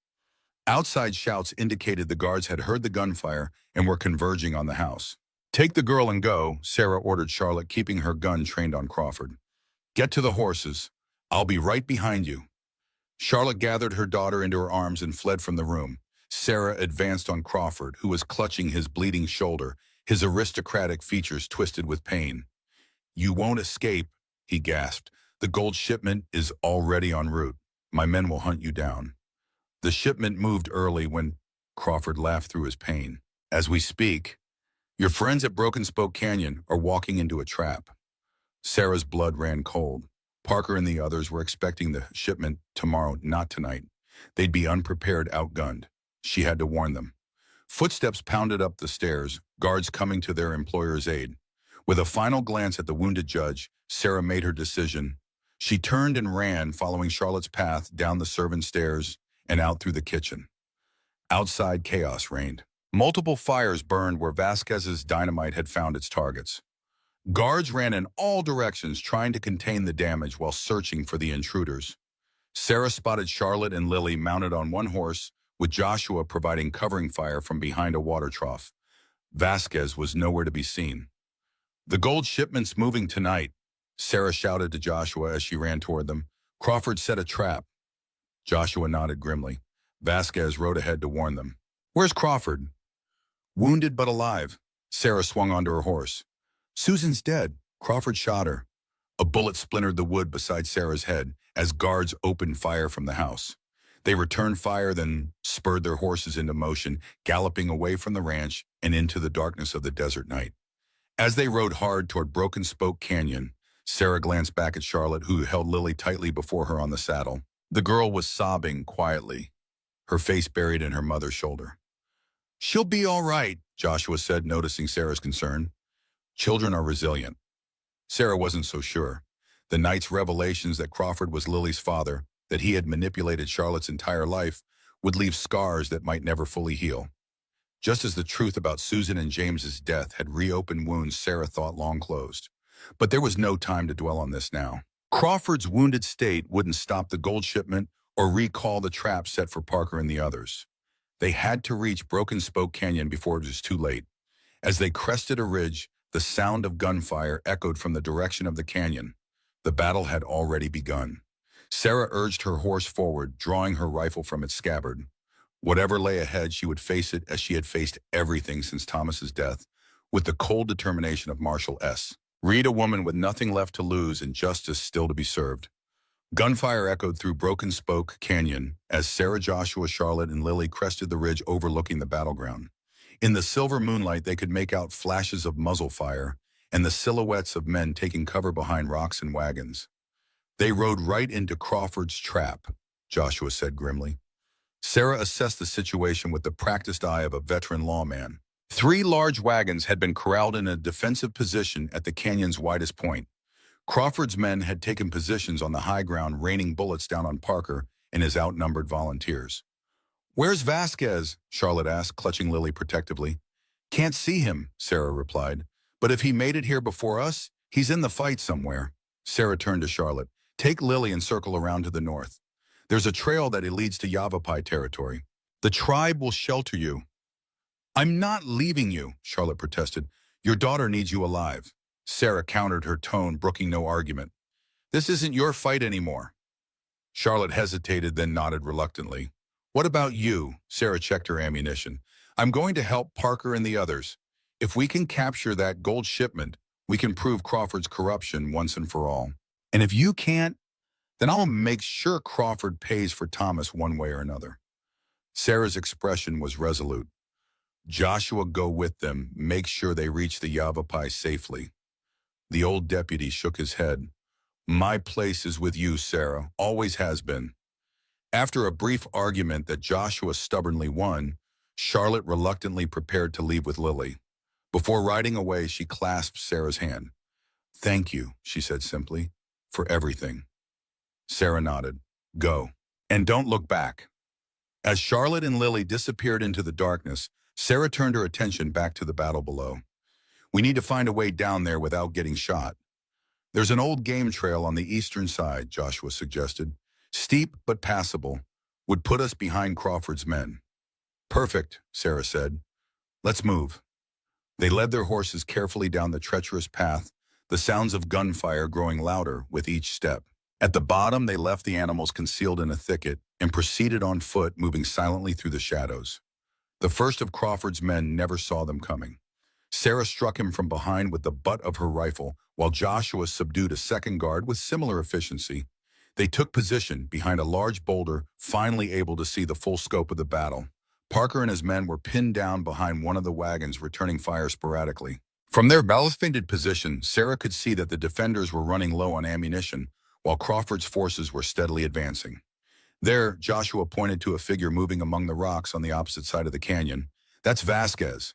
Outside shouts indicated the guards had heard the gunfire and were converging on the house. "Take the girl and go," Sarah ordered Charlotte, keeping her gun trained on Crawford. "Get to the horses. I'll be right behind you." Charlotte gathered her daughter into her arms and fled from the room. Sarah advanced on Crawford, who was clutching his bleeding shoulder, his aristocratic features twisted with pain. "You won't escape," he gasped. "The gold shipment is already en route. My men will hunt you down." "The shipment moved early when—" Crawford laughed through his pain. "As we speak, your friends at Broken Spoke Canyon are walking into a trap." Sarah's blood ran cold. Parker and the others were expecting the shipment tomorrow, not tonight. They'd be unprepared, outgunned. She had to warn them. Footsteps pounded up the stairs, guards coming to their employer's aid. With a final glance at the wounded judge, Sarah made her decision. She turned and ran, following Charlotte's path down the servant stairs and out through the kitchen. Outside, chaos reigned. Multiple fires burned where Vasquez's dynamite had found its targets. Guards ran in all directions, trying to contain the damage while searching for the intruders. Sarah spotted Charlotte and Lily mounted on one horse, with Joshua providing covering fire from behind a water trough. Vasquez was nowhere to be seen. "The gold shipment's moving tonight," Sarah shouted to Joshua as she ran toward them. "Crawford set a trap." Joshua nodded grimly. Vasquez rode ahead to warn them. "Where's Crawford?" "Wounded but alive." Sarah swung onto her horse. "Susan's dead." Crawford shot her. A bullet splintered the wood beside Sarah's head as guards opened fire from the house. They returned fire, then spurred their horses into motion, galloping away from the ranch and into the darkness of the desert night. As they rode hard toward Broken Spoke Canyon, Sarah glanced back at Charlotte, who held Lily tightly before her on the saddle. The girl was sobbing quietly, her face buried in her mother's shoulder. "She'll be all right," Joshua said, noticing Sarah's concern. "Children are resilient." Sarah wasn't so sure. The night's revelations that Crawford was Lily's father, that he had manipulated Charlotte's entire life, would leave scars that might never fully heal. just as the truth about Susan and James's death had reopened wounds Sarah thought long closed. But there was no time to dwell on this now. Crawford's wounded state wouldn't stop the gold shipment or recall the trap set for Parker and the others. They had to reach Broken Spoke Canyon before it was too late. As they crested a ridge, the sound of gunfire echoed from the direction of the canyon. The battle had already begun. Sarah urged her horse forward, drawing her rifle from its scabbard. Whatever lay ahead, she would face it as she had faced everything since Thomas's death, with the cold determination of Marshal S. Reed, a woman with nothing left to lose and justice still to be served. Gunfire echoed through Broken Spoke Canyon as Sarah, Joshua, Charlotte, and Lily crested the ridge overlooking the battleground. In the silver moonlight, they could make out flashes of muzzle fire and the silhouettes of men taking cover behind rocks and wagons. They rode right into Crawford's trap, Joshua said grimly. Sarah assessed the situation with the practiced eye of a veteran lawman. 3 large wagons had been corralled in a defensive position at the canyon's widest point. Crawford's men had taken positions on the high ground, raining bullets down on Parker and his outnumbered volunteers. "Where's Vasquez?" Charlotte asked, clutching Lily protectively. "Can't see him," Sarah replied. "But if he made it here before us, he's in the fight somewhere." Sarah turned to Charlotte. "Take Lily and circle around to the north. There's a trail that leads to Yavapai territory. The tribe will shelter you." "I'm not leaving you," Charlotte protested. "Your daughter needs you alive." Sarah countered, her tone brooking no argument. "This isn't your fight anymore." Charlotte hesitated, then nodded reluctantly. "What about you?" Sarah checked her ammunition. "I'm going to help Parker and the others. If we can capture that gold shipment, we can prove Crawford's corruption once and for all. And if you can't, then I'll make sure Crawford pays for Thomas one way or another." Sarah's expression was resolute. "Joshua, go with them. Make sure they reach the Yavapai safely." The old deputy shook his head. "My place is with you, Sarah. Always has been." After a brief argument that Joshua stubbornly won, Charlotte reluctantly prepared to leave with Lily. Before riding away, she clasped Sarah's hand. "Thank you," she said simply, "for everything." Sarah nodded. "Go. And don't look back." As Charlotte and Lily disappeared into the darkness, Sarah turned her attention back to the battle below. "We need to find a way down there without getting shot." "There's an old game trail on the eastern side," Joshua suggested. "Steep but passable. Would put us behind Crawford's men." "Perfect," Sarah said. "Let's move." They led their horses carefully down the treacherous path, the sounds of gunfire growing louder with each step. At the bottom, they left the animals concealed in a thicket and proceeded on foot, moving silently through the shadows. The first of Crawford's men never saw them coming. Sarah struck him from behind with the butt of her rifle, while Joshua subdued a second guard with similar efficiency. They took position behind a large boulder, finally able to see the full scope of the battle. Parker and his men were pinned down behind one of the wagons, returning fire sporadically. From their elevated position, Sarah could see that the defenders were running low on ammunition, while Crawford's forces were steadily advancing. There, Joshua pointed to a figure moving among the rocks on the opposite side of the canyon. "That's Vasquez."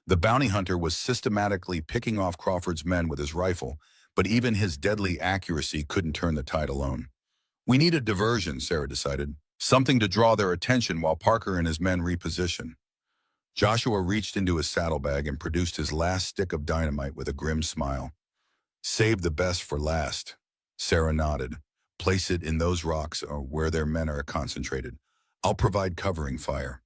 The bounty hunter was systematically picking off Crawford's men with his rifle, but even his deadly accuracy couldn't turn the tide alone. "We need a diversion," Sarah decided. "Something to draw their attention while Parker and his men reposition." Joshua reached into his saddlebag and produced his last stick of dynamite with a grim smile. "Save the best for last." Sarah nodded. "Place it in those rocks or where their men are concentrated. I'll provide covering fire."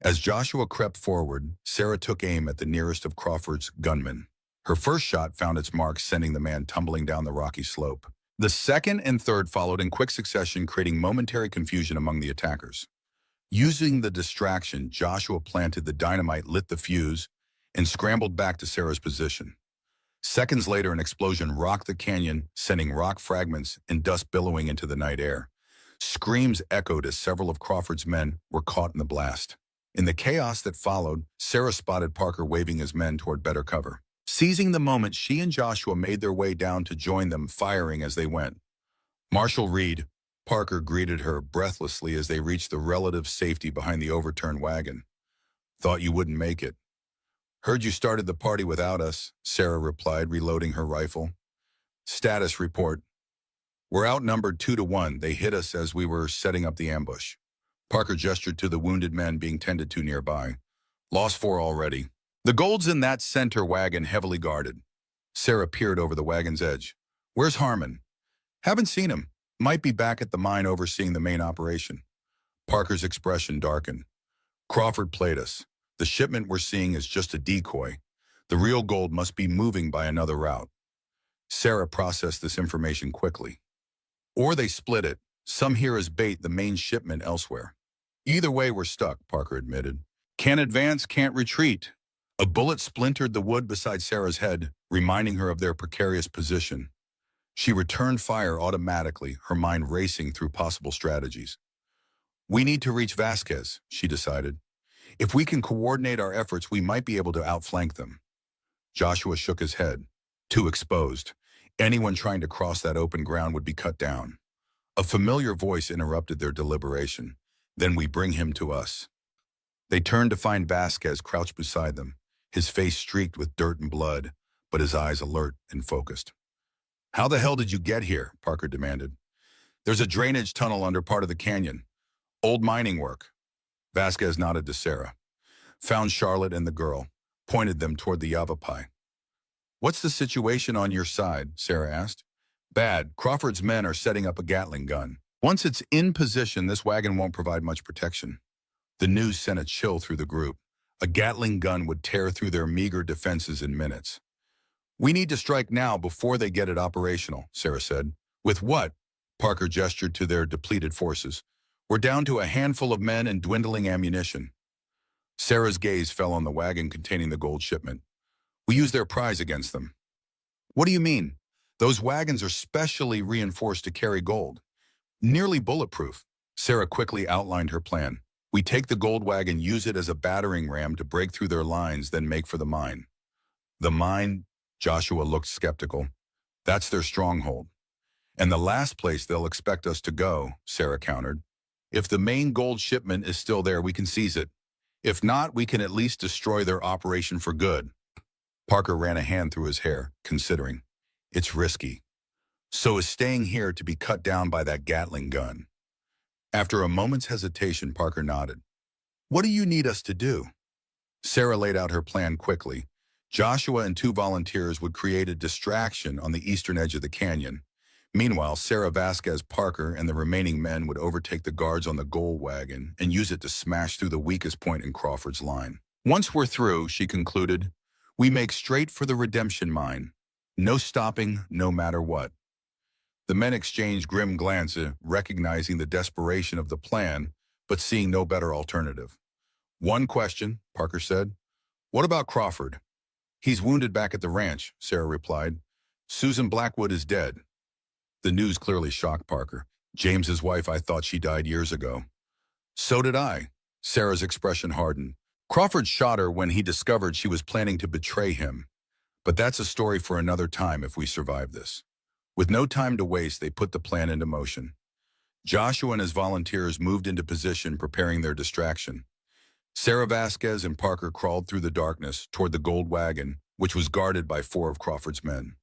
As Joshua crept forward, Sarah took aim at the nearest of Crawford's gunmen. Her first shot found its mark, sending the man tumbling down the rocky slope. The second and third followed in quick succession, creating momentary confusion among the attackers. Using the distraction, Joshua planted the dynamite, lit the fuse, and scrambled back to Sarah's position. Seconds later, an explosion rocked the canyon, sending rock fragments and dust billowing into the night air. Screams echoed as several of Crawford's men were caught in the blast. In the chaos that followed, Sarah spotted Parker waving his men toward better cover. Seizing the moment, she and Joshua made their way down to join them, firing as they went. "Marshal Reed," Parker greeted her breathlessly as they reached the relative safety behind the overturned wagon. "Thought you wouldn't make it." "Heard you started the party without us," Sarah replied, reloading her rifle. "Status report. We're outnumbered 2-1. They hit us as we were setting up the ambush." Parker gestured to the wounded men being tended to nearby. Lost 4 already. The gold's in that center wagon heavily guarded. Sarah peered over the wagon's edge. Where's Harmon? Haven't seen him. Might be back at the mine overseeing the main operation. Parker's expression darkened. Crawford played us. The shipment we're seeing is just a decoy. The real gold must be moving by another route. Sarah processed this information quickly. Or they split it. Some here as bait the main shipment elsewhere. Either way, we're stuck, Parker admitted. Can't advance, can't retreat. A bullet splintered the wood beside Sarah's head, reminding her of their precarious position. She returned fire automatically, her mind racing through possible strategies. We need to reach Vasquez, she decided. If we can coordinate our efforts, we might be able to outflank them. Joshua shook his head. Too exposed. Anyone trying to cross that open ground would be cut down. A familiar voice interrupted their deliberation. Then we bring him to us. They turned to find Vasquez crouched beside them, his face streaked with dirt and blood, but his eyes alert and focused. How the hell did you get here? Parker demanded. There's a drainage tunnel under part of the canyon. Old mining work. Vasquez nodded to Sarah. Found Charlotte and the girl. Pointed them toward the Yavapai. What's the situation on your side? Sarah asked. Bad. Crawford's men are setting up a Gatling gun. Once it's in position, this wagon won't provide much protection. The news sent a chill through the group. A Gatling gun would tear through their meager defenses in minutes. We need to strike now before they get it operational, Sarah said. With what? Parker gestured to their depleted forces. We're down to a handful of men and dwindling ammunition. Sarah's gaze fell on the wagon containing the gold shipment. We use their prize against them. What do you mean? Those wagons are specially reinforced to carry gold. Nearly bulletproof. Sarah quickly outlined her plan. We take the gold wagon, use it as a battering ram to break through their lines, then make for the mine. The mine? Joshua looked skeptical. That's their stronghold. And the last place they'll expect us to go, Sarah countered. If the main gold shipment is still there, we can seize it. If not, we can at least destroy their operation for good. Parker ran a hand through his hair, considering. It's risky. So is staying here to be cut down by that Gatling gun. After a moment's hesitation, Parker nodded. What do you need us to do? Sarah laid out her plan quickly. Joshua and 2 volunteers would create a distraction on the eastern edge of the canyon. Meanwhile, Sarah, Vasquez, Parker, and the remaining men would overtake the guards on the gold wagon and use it to smash through the weakest point in Crawford's line. Once we're through, she concluded, we make straight for the redemption mine. No stopping, no matter what. The men exchanged grim glances, recognizing the desperation of the plan, but seeing no better alternative. One question, Parker said. What about Crawford? He's wounded back at the ranch, Sarah replied. Susan Blackwood is dead. The news clearly shocked Parker. James's wife, I thought she died years ago. So did I. Sarah's expression hardened. Crawford shot her when he discovered she was planning to betray him. But that's a story for another time if we survive this. With no time to waste, they put the plan into motion. Joshua and his volunteers moved into position, preparing their distraction. Sarah, Vasquez, and Parker crawled through the darkness toward the gold wagon, which was guarded by 4 of Crawford's men.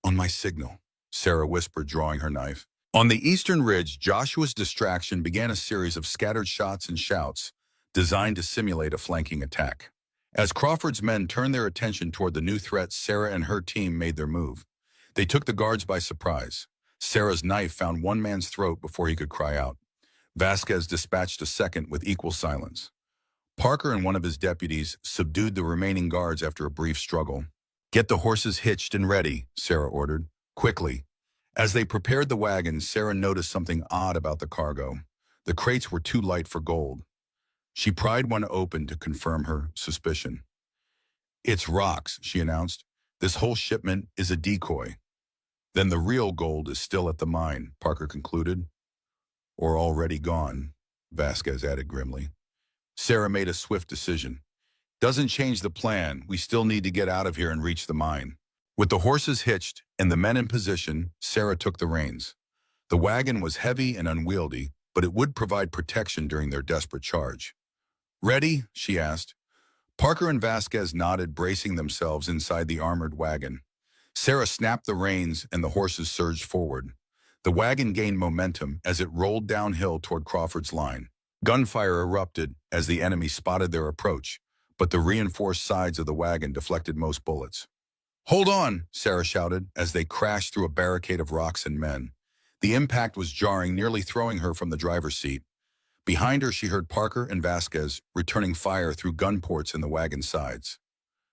On my signal, Sarah whispered, drawing her knife. On the eastern ridge, Joshua's distraction began a series of scattered shots and shouts designed to simulate a flanking attack. As Crawford's men turned their attention toward the new threat, Sarah and her team made their move. They took the guards by surprise. Sarah's knife found one man's throat before he could cry out. Vasquez dispatched a second with equal silence. Parker and one of his deputies subdued the remaining guards after a brief struggle. Get the horses hitched and ready, Sarah ordered. Quickly. As they prepared the wagon, Sarah noticed something odd about the cargo. The crates were too light for gold. She pried one open to confirm her suspicion. It's rocks, she announced. This whole shipment is a decoy. Then the real gold is still at the mine, Parker concluded. Or already gone, Vasquez added grimly. Sarah made a swift decision. Doesn't change the plan. We still need to get out of here and reach the mine. With the horses hitched and the men in position, Sarah took the reins. The wagon was heavy and unwieldy, but it would provide protection during their desperate charge. Ready? She asked. Parker and Vasquez nodded, bracing themselves inside the armored wagon. Sarah snapped the reins and the horses surged forward. The wagon gained momentum as it rolled downhill toward Crawford's line. Gunfire erupted as the enemy spotted their approach, but the reinforced sides of the wagon deflected most bullets. "Hold on," Sarah shouted as they crashed through a barricade of rocks and men. The impact was jarring, nearly throwing her from the driver's seat. Behind her, she heard Parker and Vasquez returning fire through gun ports in the wagon's sides.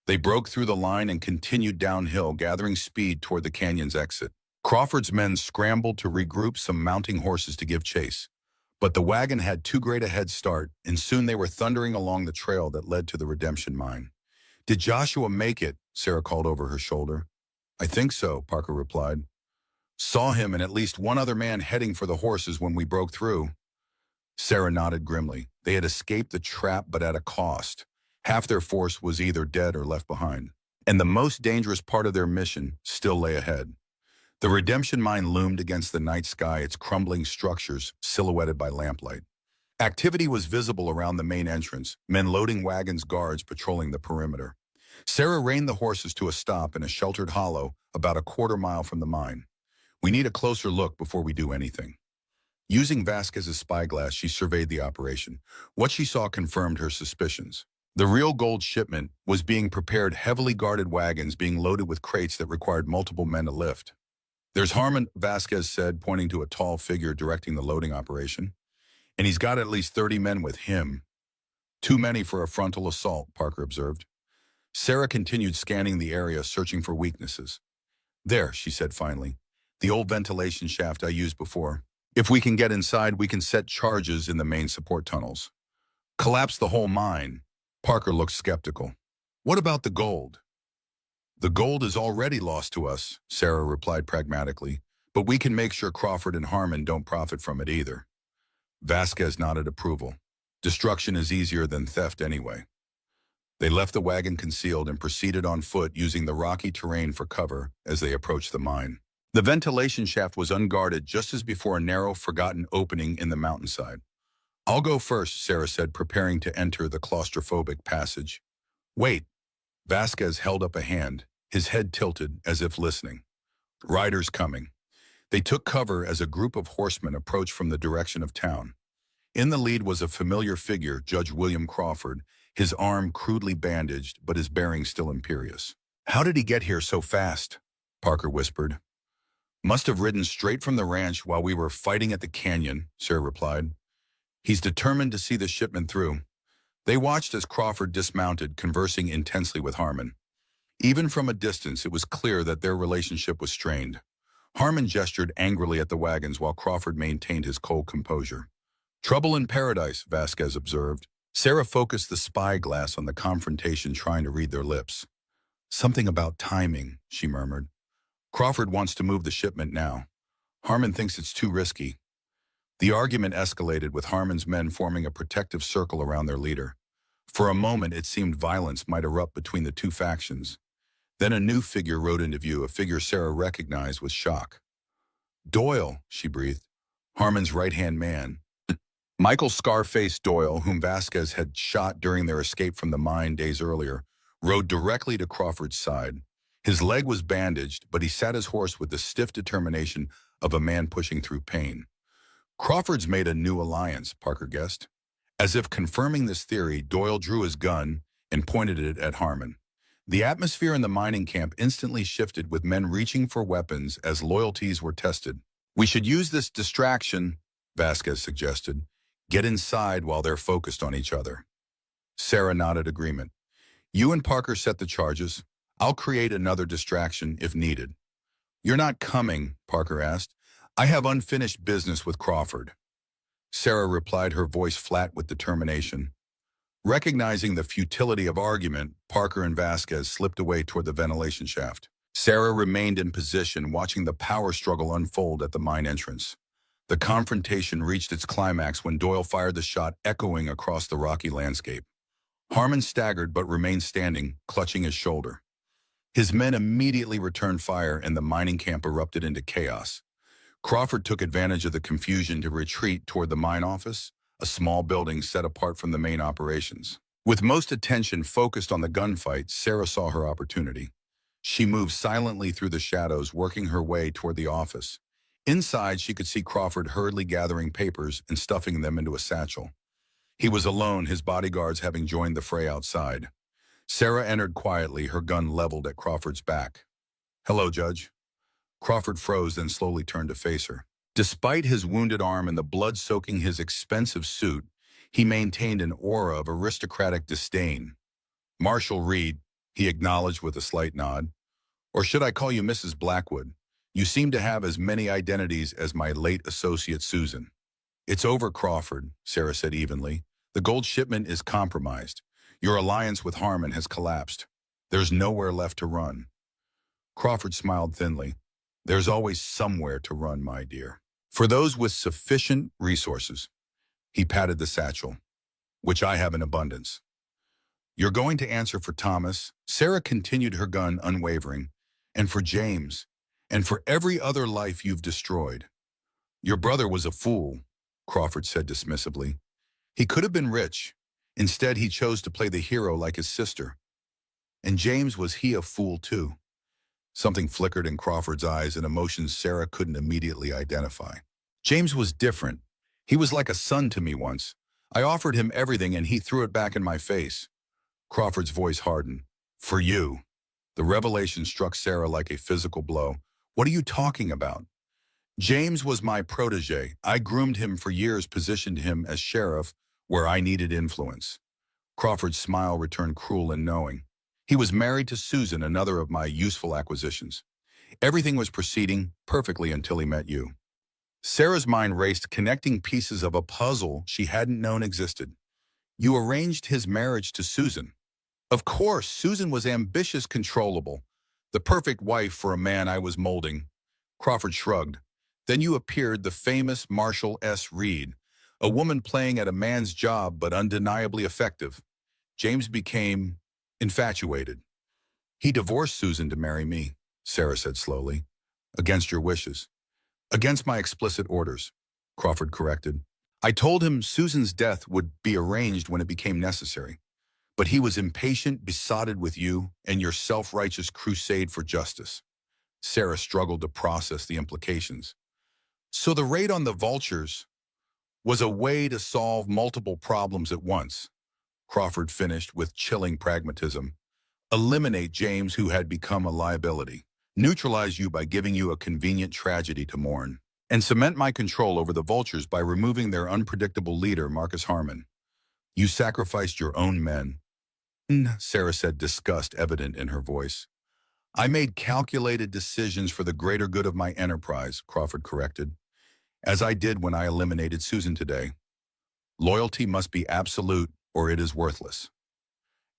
They broke through the line and continued downhill, gathering speed toward the canyon's exit. Crawford's men scrambled to regroup some mounting horses to give chase. But the wagon had too great a head start, and soon they were thundering along the trail that led to the redemption mine. "Did Joshua make it?" Sarah called over her shoulder. "I think so," Parker replied. "Saw him and at least one other man heading for the horses when we broke through." Sarah nodded grimly. They had escaped the trap, but at a cost. Half their force was either dead or left behind. And the most dangerous part of their mission still lay ahead. The redemption mine loomed against the night sky, its crumbling structures silhouetted by lamplight. Activity was visible around the main entrance, men loading wagons, guards patrolling the perimeter. Sarah reined the horses to a stop in a sheltered hollow about a quarter-mile from the mine. "We need a closer look before we do anything." Using Vasquez's spyglass, she surveyed the operation. What she saw confirmed her suspicions. The real gold shipment was being prepared, heavily guarded wagons being loaded with crates that required multiple men to lift. "There's Harmon," Vasquez said, pointing to a tall figure directing the loading operation. "And he's got at least 30 men with him." "Too many for a frontal assault," Parker observed. Sarah continued scanning the area, searching for weaknesses. "There," she said finally. "The old ventilation shaft I used before. If we can get inside, we can set charges in the main support tunnels." "Collapse the whole mine." Parker looked skeptical. "What about the gold?" "The gold is already lost to us," Sarah replied pragmatically, "but we can make sure Crawford and Harmon don't profit from it either." Vasquez nodded approval. Destruction is easier than theft anyway. They left the wagon concealed and proceeded on foot, using the rocky terrain for cover as they approached the mine. The ventilation shaft was unguarded just as before, a narrow, forgotten opening in the mountainside. "I'll go first," Sarah said, preparing to enter the claustrophobic passage. "Wait." Vasquez held up a hand, his head tilted as if listening. "Riders coming." They took cover as a group of horsemen approached from the direction of town. In the lead was a familiar figure, Judge William Crawford, his arm crudely bandaged, but his bearing still imperious. "How did he get here so fast?" Parker whispered. "Must have ridden straight from the ranch while we were fighting at the canyon," Sarah replied. "He's determined to see the shipment through." They watched as Crawford dismounted, conversing intensely with Harmon. Even from a distance, it was clear that their relationship was strained. Harmon gestured angrily at the wagons while Crawford maintained his cold composure. "Trouble in paradise," Vasquez observed. Sarah focused the spyglass on the confrontation, trying to read their lips. "Something about timing," she murmured. "Crawford wants to move the shipment now. Harmon thinks it's too risky." The argument escalated, with Harmon's men forming a protective circle around their leader. For a moment, it seemed violence might erupt between the two factions. Then a new figure rode into view, a figure Sarah recognized with shock. "Doyle," she breathed. "Harmon's right-hand man." Michael Scarface Doyle, whom Vasquez had shot during their escape from the mine days earlier, rode directly to Crawford's side. His leg was bandaged, but he sat his horse with the stiff determination of a man pushing through pain. "Crawford's made a new alliance," Parker guessed. As if confirming this theory, Doyle drew his gun and pointed it at Harmon. The atmosphere in the mining camp instantly shifted, with men reaching for weapons as loyalties were tested. "We should use this distraction," Vasquez suggested. "Get inside while they're focused on each other." Sarah nodded agreement. "You and Parker set the charges. I'll create another distraction if needed." "You're not coming?" Parker asked. "I have unfinished business with Crawford." Sarah replied, her voice flat with determination. Recognizing the futility of argument, Parker and Vasquez slipped away toward the ventilation shaft. Sarah remained in position, watching the power struggle unfold at the mine entrance. The confrontation reached its climax when Doyle fired the shot, echoing across the rocky landscape. Harmon staggered but remained standing, clutching his shoulder. His men immediately returned fire, and the mining camp erupted into chaos. Crawford took advantage of the confusion to retreat toward the mine office, a small building set apart from the main operations. With most attention focused on the gunfight, Sarah saw her opportunity. She moved silently through the shadows, working her way toward the office. Inside, she could see Crawford hurriedly gathering papers and stuffing them into a satchel. He was alone, his bodyguards having joined the fray outside. Sarah entered quietly, her gun leveled at Crawford's back. "Hello, Judge." Crawford froze, then slowly turned to face her. Despite his wounded arm and the blood soaking his expensive suit, he maintained an aura of aristocratic disdain. "Marshal Reed," he acknowledged with a slight nod. "Or should I call you Mrs. Blackwood? You seem to have as many identities as my late associate Susan." "It's over, Crawford," Sarah said evenly. "The gold shipment is compromised. Your alliance with Harmon has collapsed. There's nowhere left to run." Crawford smiled thinly. "There's always somewhere to run, my dear. For those with sufficient resources." He patted the satchel, "which I have in abundance." "You're going to answer for Thomas," Sarah continued, her gun unwavering, "and for James, and for every other life you've destroyed." "Your brother was a fool," Crawford said dismissively. "He could have been rich. Instead, he chose to play the hero like his sister." "And James, was he a fool too?" Something flickered in Crawford's eyes, an emotion Sarah couldn't immediately identify. "James was different. He was like a son to me once. I offered him everything and he threw it back in my face." Crawford's voice hardened. "For you." The revelation struck Sarah like a physical blow. "What are you talking about?" "James was my protege. I groomed him for years, positioned him as sheriff where I needed influence." Crawford's smile returned cruel and knowing. "He was married to Susan, another of my useful acquisitions. Everything was proceeding perfectly until he met you." Sarah's mind raced, connecting pieces of a puzzle she hadn't known existed. "You arranged his marriage to Susan." "Of course, Susan was ambitious, controllable. The perfect wife for a man I was molding." Crawford shrugged. "Then you appeared, the famous Marshall S. Reed, a woman playing at a man's job but undeniably effective. James became infatuated. He divorced Susan to marry me," Sarah said slowly. "Against your wishes." "Against my explicit orders," Crawford corrected. "I told him Susan's death would be arranged when it became necessary. But he was impatient, besotted with you and your self-righteous crusade for justice." Sarah struggled to process the implications. "So the raid on the vultures was a way to solve multiple problems at once," Crawford finished with chilling pragmatism. "Eliminate James, who had become a liability. Neutralize you by giving you a convenient tragedy to mourn. And cement my control over the vultures by removing their unpredictable leader, Marcus Harmon. You sacrificed your own men." Sarah said, disgust evident in her voice. "I made calculated decisions for the greater good of my enterprise," Crawford corrected. "As I did when I eliminated Susan today. Loyalty must be absolute or it is worthless."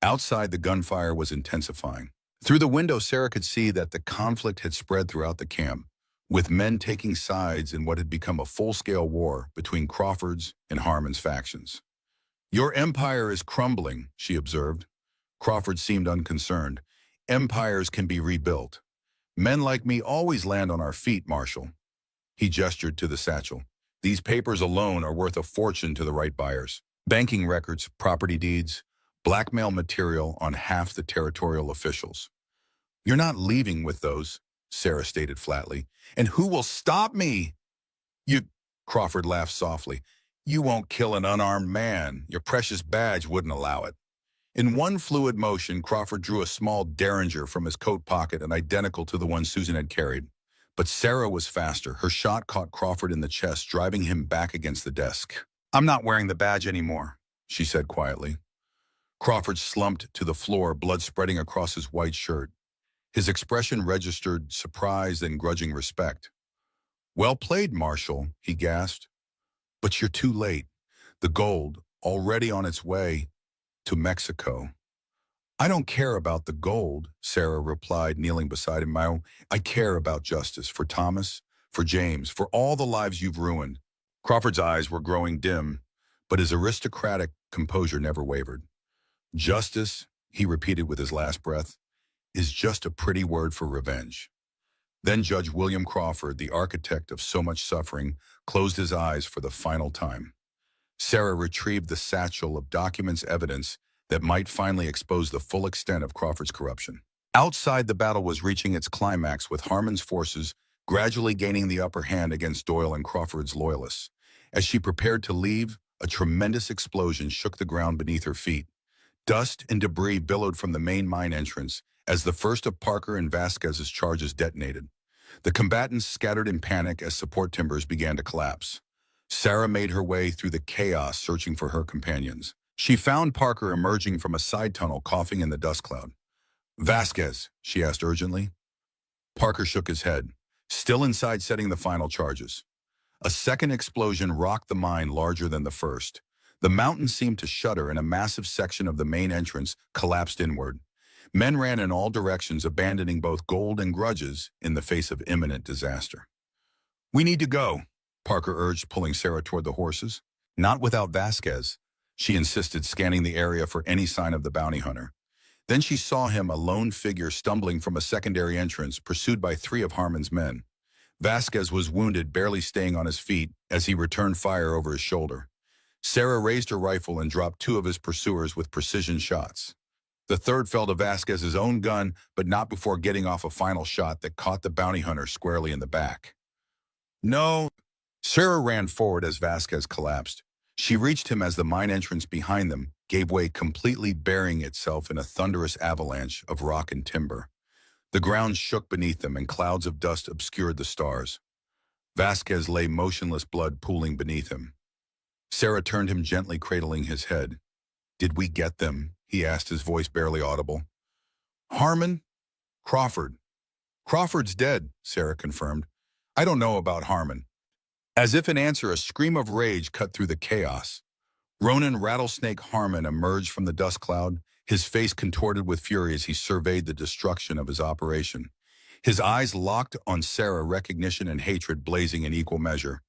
Outside, the gunfire was intensifying. Through the window, Sarah could see that the conflict had spread throughout the camp, with men taking sides in what had become a full-scale war between Crawford's and Harmon's factions. "Your empire is crumbling," she observed. Crawford seemed unconcerned. "Empires can be rebuilt. Men like me always land on our feet, Marshal." He gestured to the satchel. "These papers alone are worth a fortune to the right buyers. Banking records, property deeds, blackmail material on half the territorial officials." "You're not leaving with those," Sarah stated flatly. "And who will stop me?" "You," Crawford laughed softly. "You won't kill an unarmed man. Your precious badge wouldn't allow it." In one fluid motion, Crawford drew a small derringer from his coat pocket and identical to the one Susan had carried. But Sarah was faster. Her shot caught Crawford in the chest, driving him back against the desk. "I'm not wearing the badge anymore," she said quietly. Crawford slumped to the floor, blood spreading across his white shirt. His expression registered surprise and grudging respect. "Well played, Marshal," he gasped. "But you're too late. The gold, already on its way to Mexico." "I don't care about the gold," Sarah replied, kneeling beside him. "I care about justice for Thomas, for James, for all the lives you've ruined." Crawford's eyes were growing dim, but his aristocratic composure never wavered. "Justice," he repeated with his last breath, "is just a pretty word for revenge." Then Judge William Crawford, the architect of so much suffering, closed his eyes for the final time. Sarah retrieved the satchel of documents, evidence that might finally expose the full extent of Crawford's corruption. Outside, the battle was reaching its climax, with Harmon's forces gradually gaining the upper hand against Doyle and Crawford's loyalists. As she prepared to leave, a tremendous explosion shook the ground beneath her feet. Dust and debris billowed from the main mine entrance as the first of Parker and Vasquez's charges detonated. The combatants scattered in panic as support timbers began to collapse. Sarah made her way through the chaos searching for her companions. She found Parker emerging from a side tunnel coughing in the dust cloud. "Vasquez," she asked urgently. Parker shook his head, still inside setting the final charges. A second explosion rocked the mine larger than the first. The mountain seemed to shudder and a massive section of the main entrance collapsed inward. Men ran in all directions, abandoning both gold and grudges in the face of imminent disaster. "We need to go," Parker urged, pulling Sarah toward the horses. "Not without Vasquez," she insisted, scanning the area for any sign of the bounty hunter. Then she saw him, a lone figure stumbling from a secondary entrance, pursued by 3 of Harmon's men. Vasquez was wounded, barely staying on his feet as he returned fire over his shoulder. Sarah raised her rifle and dropped 2 of his pursuers with precision shots. The third fell to Vasquez's own gun, but not before getting off a final shot that caught the bounty hunter squarely in the back. "No!" Sarah ran forward as Vasquez collapsed. She reached him as the mine entrance behind them gave way, completely burying itself in a thunderous avalanche of rock and timber. The ground shook beneath them and clouds of dust obscured the stars. Vasquez lay motionless, blood pooling beneath him. Sarah turned him gently, cradling his head. "Did we get them?" he asked, his voice barely audible. "Harmon? Crawford. Crawford's dead," Sarah confirmed. "I don't know about Harmon." As if in answer, a scream of rage cut through the chaos. Ronan Rattlesnake Harmon emerged from the dust cloud, his face contorted with fury as he surveyed the destruction of his operation. His eyes locked on Sarah, recognition and hatred blazing in equal measure.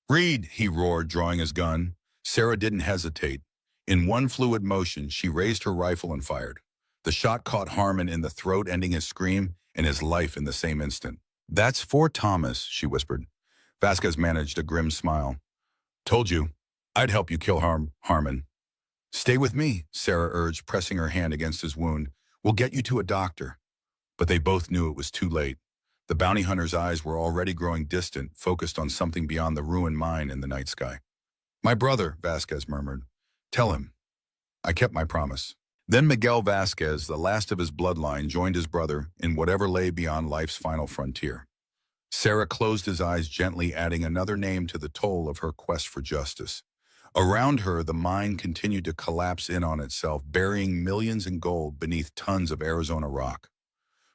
"Reed," he roared, drawing his gun. Sarah didn't hesitate. In one fluid motion, she raised her rifle and fired. The shot caught Harmon in the throat, ending his scream and his life in the same instant. "That's for Thomas," she whispered. Vasquez managed a grim smile. "Told you. I'd help you kill Harmon." "Stay with me," Sarah urged, pressing her hand against his wound. "We'll get you to a doctor." But they both knew it was too late. The bounty hunter's eyes were already growing distant, focused on something beyond the ruined mine in the night sky. "My brother," Vasquez murmured. "Tell him. I kept my promise." Then Miguel Vasquez, the last of his bloodline, joined his brother in whatever lay beyond life's final frontier. Sarah closed his eyes gently, adding another name to the toll of her quest for justice. Around her, the mine continued to collapse in on itself, burying millions in gold beneath tons of Arizona rock.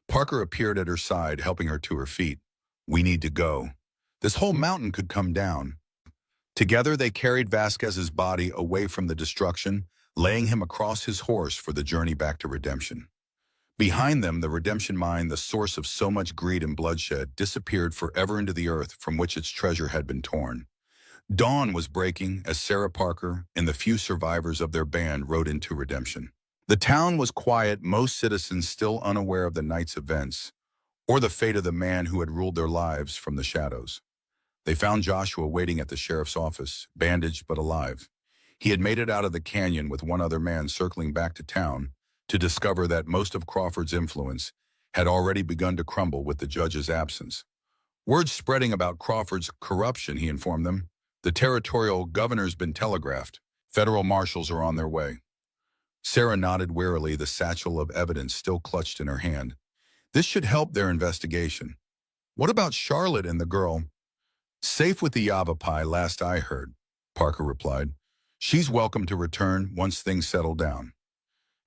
Parker appeared at her side, helping her to her feet. "We need to go. This whole mountain could come down." Together, they carried Vasquez's body away from the destruction, laying him across his horse for the journey back to redemption. Behind them, the redemption mine, the source of so much greed and bloodshed, disappeared forever into the earth from which its treasure had been torn. Dawn was breaking as Sarah Parker and the few survivors of their band rode into redemption. The town was quiet, most citizens still unaware of the night's events or the fate of the man who had ruled their lives from the shadows. They found Joshua waiting at the sheriff's office, bandaged but alive. He had made it out of the canyon with one other man circling back to town to discover that most of Crawford's influence had already begun to crumble with the judge's absence. "Word's spreading about Crawford's corruption," he informed them. "The territorial governor's been telegraphed. Federal marshals are on their way." Sarah nodded wearily, the satchel of evidence still clutched in her hand. "This should help their investigation." "What about Charlotte and the girl?" "Safe with the Yavapai, last I heard," Parker replied. "She's welcome to return once things settle down."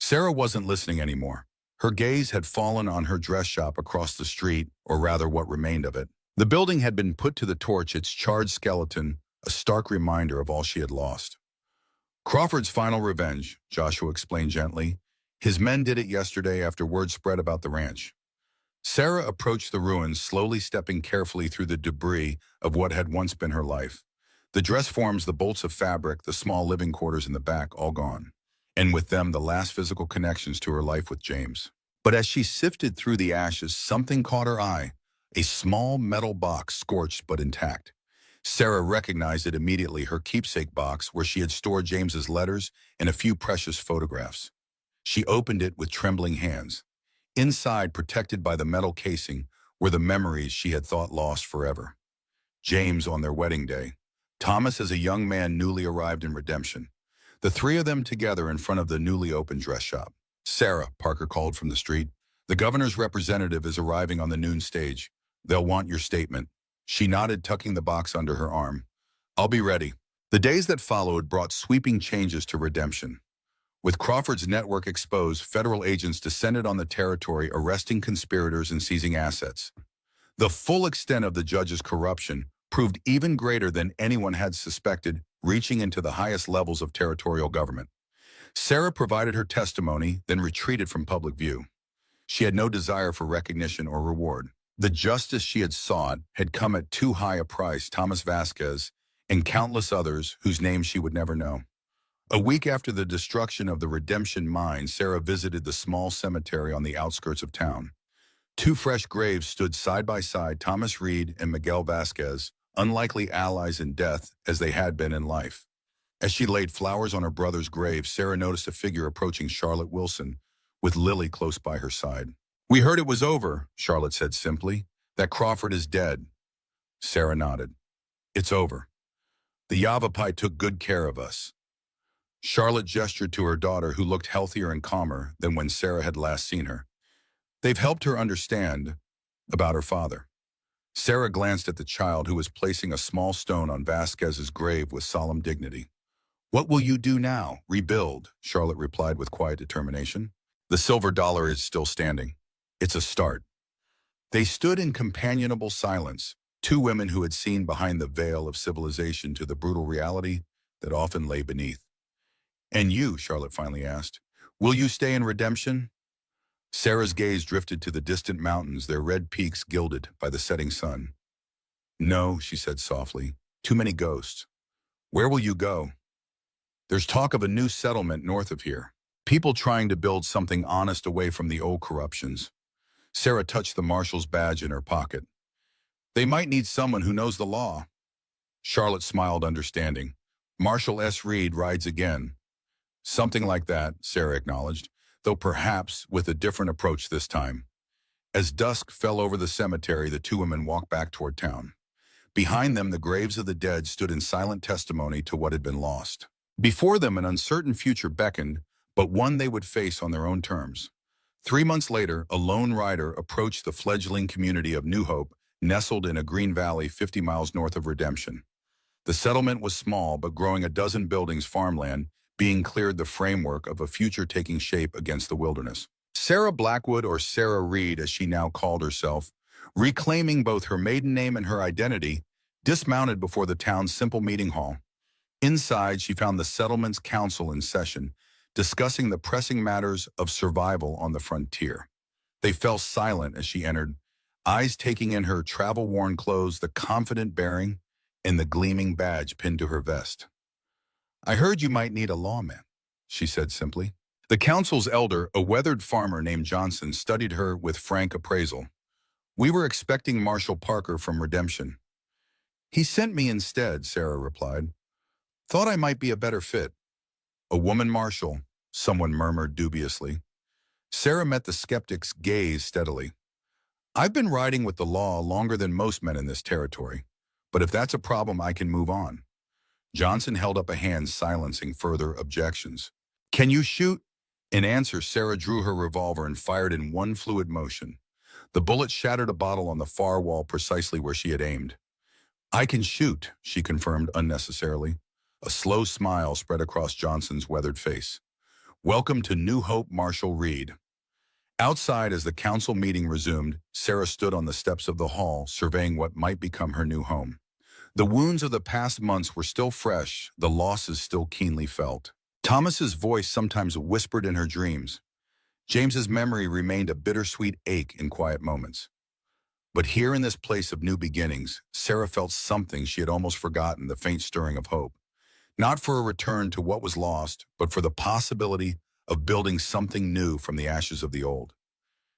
Sarah wasn't listening anymore. Her gaze had fallen on her dress shop across the street, or rather what remained of it. The building had been put to the torch, its charred skeleton a stark reminder of all she had lost. "Crawford's final revenge," Joshua explained gently. "His men did it yesterday after word spread about the ranch." Sarah approached the ruins, slowly stepping carefully through the debris of what had once been her life. The dress forms, the bolts of fabric, the small living quarters in the back, all gone. And with them, the last physical connections to her life with James. But as she sifted through the ashes, something caught her eye. A small metal box, scorched but intact. Sarah recognized it immediately, her keepsake box where she had stored James's letters and a few precious photographs. She opened it with trembling hands. Inside, protected by the metal casing, were the memories she had thought lost forever. James on their wedding day, Thomas as a young man newly arrived in Redemption. The three of them together in front of the newly opened dress shop. Sarah, Parker called from the street. The governor's representative is arriving on the noon stage. They'll want your statement. She nodded, tucking the box under her arm. I'll be ready. The days that followed brought sweeping changes to Redemption. With Crawford's network exposed, federal agents descended on the territory, arresting conspirators and seizing assets. The full extent of the judge's corruption proved even greater than anyone had suspected, reaching into the highest levels of territorial government. Sarah provided her testimony, then retreated from public view. She had no desire for recognition or reward. The justice she had sought had come at too high a price. Thomas Vasquez and countless others whose names she would never know. A week after the destruction of the Redemption mine, Sarah visited the small cemetery on the outskirts of town. Two fresh graves stood side by side, Thomas Reed and Miguel Vasquez, unlikely allies in death as they had been in life. As she laid flowers on her brother's grave, Sarah noticed a figure approaching Charlotte Wilson, with Lily close by her side. "We heard it was over," Charlotte said simply, "that Crawford is dead." Sarah nodded. "It's over. The Yavapai took good care of us." Charlotte gestured to her daughter, who looked healthier and calmer than when Sarah had last seen her. "They've helped her understand about her father." Sarah glanced at the child, who was placing a small stone on Vasquez's grave with solemn dignity. "What will you do now?" "Rebuild," Charlotte replied with quiet determination. "The silver dollar is still standing. It's a start." They stood in companionable silence, two women who had seen behind the veil of civilization to the brutal reality that often lay beneath. "And you," Charlotte finally asked, "will you stay in Redemption?" Sarah's gaze drifted to the distant mountains, their red peaks gilded by the setting sun. "No," she said softly, "too many ghosts." "Where will you go?" "There's talk of a new settlement north of here. People trying to build something honest away from the old corruptions." Sarah touched the marshal's badge in her pocket. "They might need someone who knows the law." Charlotte smiled, understanding. "Marshal S. Reed rides again." "Something like that," Sarah acknowledged, though perhaps with a different approach this time. As dusk fell over the cemetery, the two women walked back toward town. Behind them, the graves of the dead stood in silent testimony to what had been lost. Before them, an uncertain future beckoned, but one they would face on their own terms. 3 months later, a lone rider approached the fledgling community of New Hope, nestled in a green valley 50 miles north of Redemption. The settlement was small, but growing a dozen buildings, farmland, being cleared, the framework of a future taking shape against the wilderness. Sarah Blackwood, or Sarah Reed as she now called herself, reclaiming both her maiden name and her identity, dismounted before the town's simple meeting hall. Inside, she found the settlement's council in session, discussing the pressing matters of survival on the frontier. They fell silent as she entered, eyes taking in her travel-worn clothes, the confident bearing, and the gleaming badge pinned to her vest. "I heard you might need a lawman," she said simply. The council's elder, a weathered farmer named Johnson, studied her with frank appraisal. "We were expecting Marshal Parker from Redemption." "He sent me instead," Sarah replied. "Thought I might be a better fit." "A woman marshal," someone murmured dubiously. Sarah met the skeptic's gaze steadily. "I've been riding with the law longer than most men in this territory, but if that's a problem, I can move on." Johnson held up a hand, silencing further objections. "Can you shoot?" In answer, Sarah drew her revolver and fired in one fluid motion. The bullet shattered a bottle on the far wall precisely where she had aimed. "I can shoot," she confirmed unnecessarily. A slow smile spread across Johnson's weathered face. "Welcome to New Hope, Marshal Reed." Outside, as the council meeting resumed, Sarah stood on the steps of the hall, surveying what might become her new home. The wounds of the past months were still fresh, the losses still keenly felt. Thomas's voice sometimes whispered in her dreams. James's memory remained a bittersweet ache in quiet moments. But here in this place of new beginnings, Sarah felt something she had almost forgotten, the faint stirring of hope. Not for a return to what was lost, but for the possibility of building something new from the ashes of the old.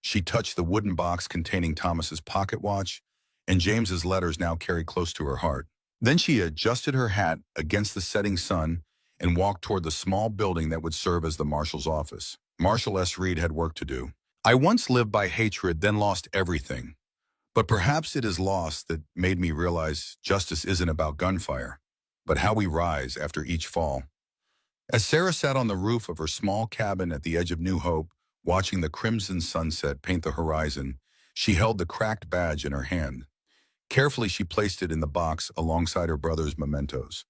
She touched the wooden box containing Thomas's pocket watch and James's letters, now carried close to her heart. Then she adjusted her hat against the setting sun and walked toward the small building that would serve as the marshal's office. Marshal S. Reed had work to do. "I once lived by hatred, then lost everything. But perhaps it is loss that made me realize justice isn't about gunfire. but how we rise after each fall. As Sarah sat on the roof of her small cabin at the edge of New Hope, watching the crimson sunset paint the horizon, she held the cracked badge in her hand. Carefully, she placed it in the box alongside her brother's mementos.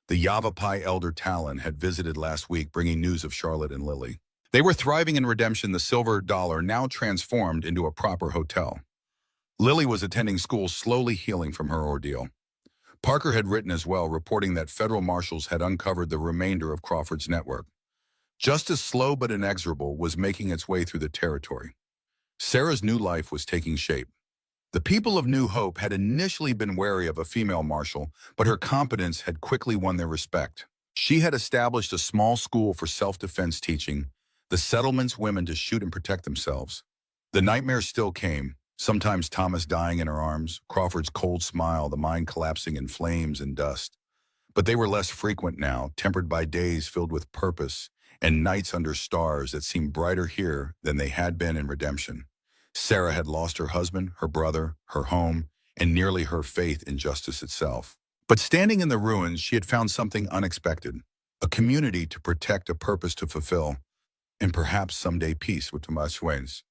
The Yavapai elder Talon had visited last week, bringing news of Charlotte and Lily. They were thriving in redemption, the silver dollar now transformed into a proper hotel. Lily was attending school, slowly healing from her ordeal. Parker had written as well, reporting that federal marshals had uncovered the remainder of Crawford's network. Justice, slow but inexorable, was making its way through the territory. Sarah's new life was taking shape. The people of New Hope had initially been wary of a female marshal, but her competence had quickly won their respect. She had established a small school for self-defense, teaching the settlement's women to shoot and protect themselves. The nightmares still came, sometimes Thomas dying in her arms, Crawford's cold smile, the mine collapsing in flames and dust. But they were less frequent now, tempered by days filled with purpose and nights under stars that seemed brighter here than they had been in redemption. Sarah had lost her husband, her brother, her home, and nearly her faith in justice itself. But standing in the ruins, she had found something unexpected, a community to protect, a purpose to fulfill, and perhaps someday peace with Tomas Schwanes.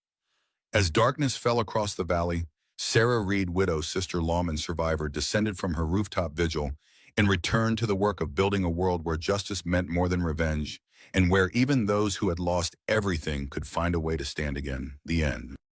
As darkness fell across the valley, Sarah Reed, widow, sister, lawman, survivor, descended from her rooftop vigil and returned to the work of building a world where justice meant more than revenge, and where even those who had lost everything could find a way to stand again. The end.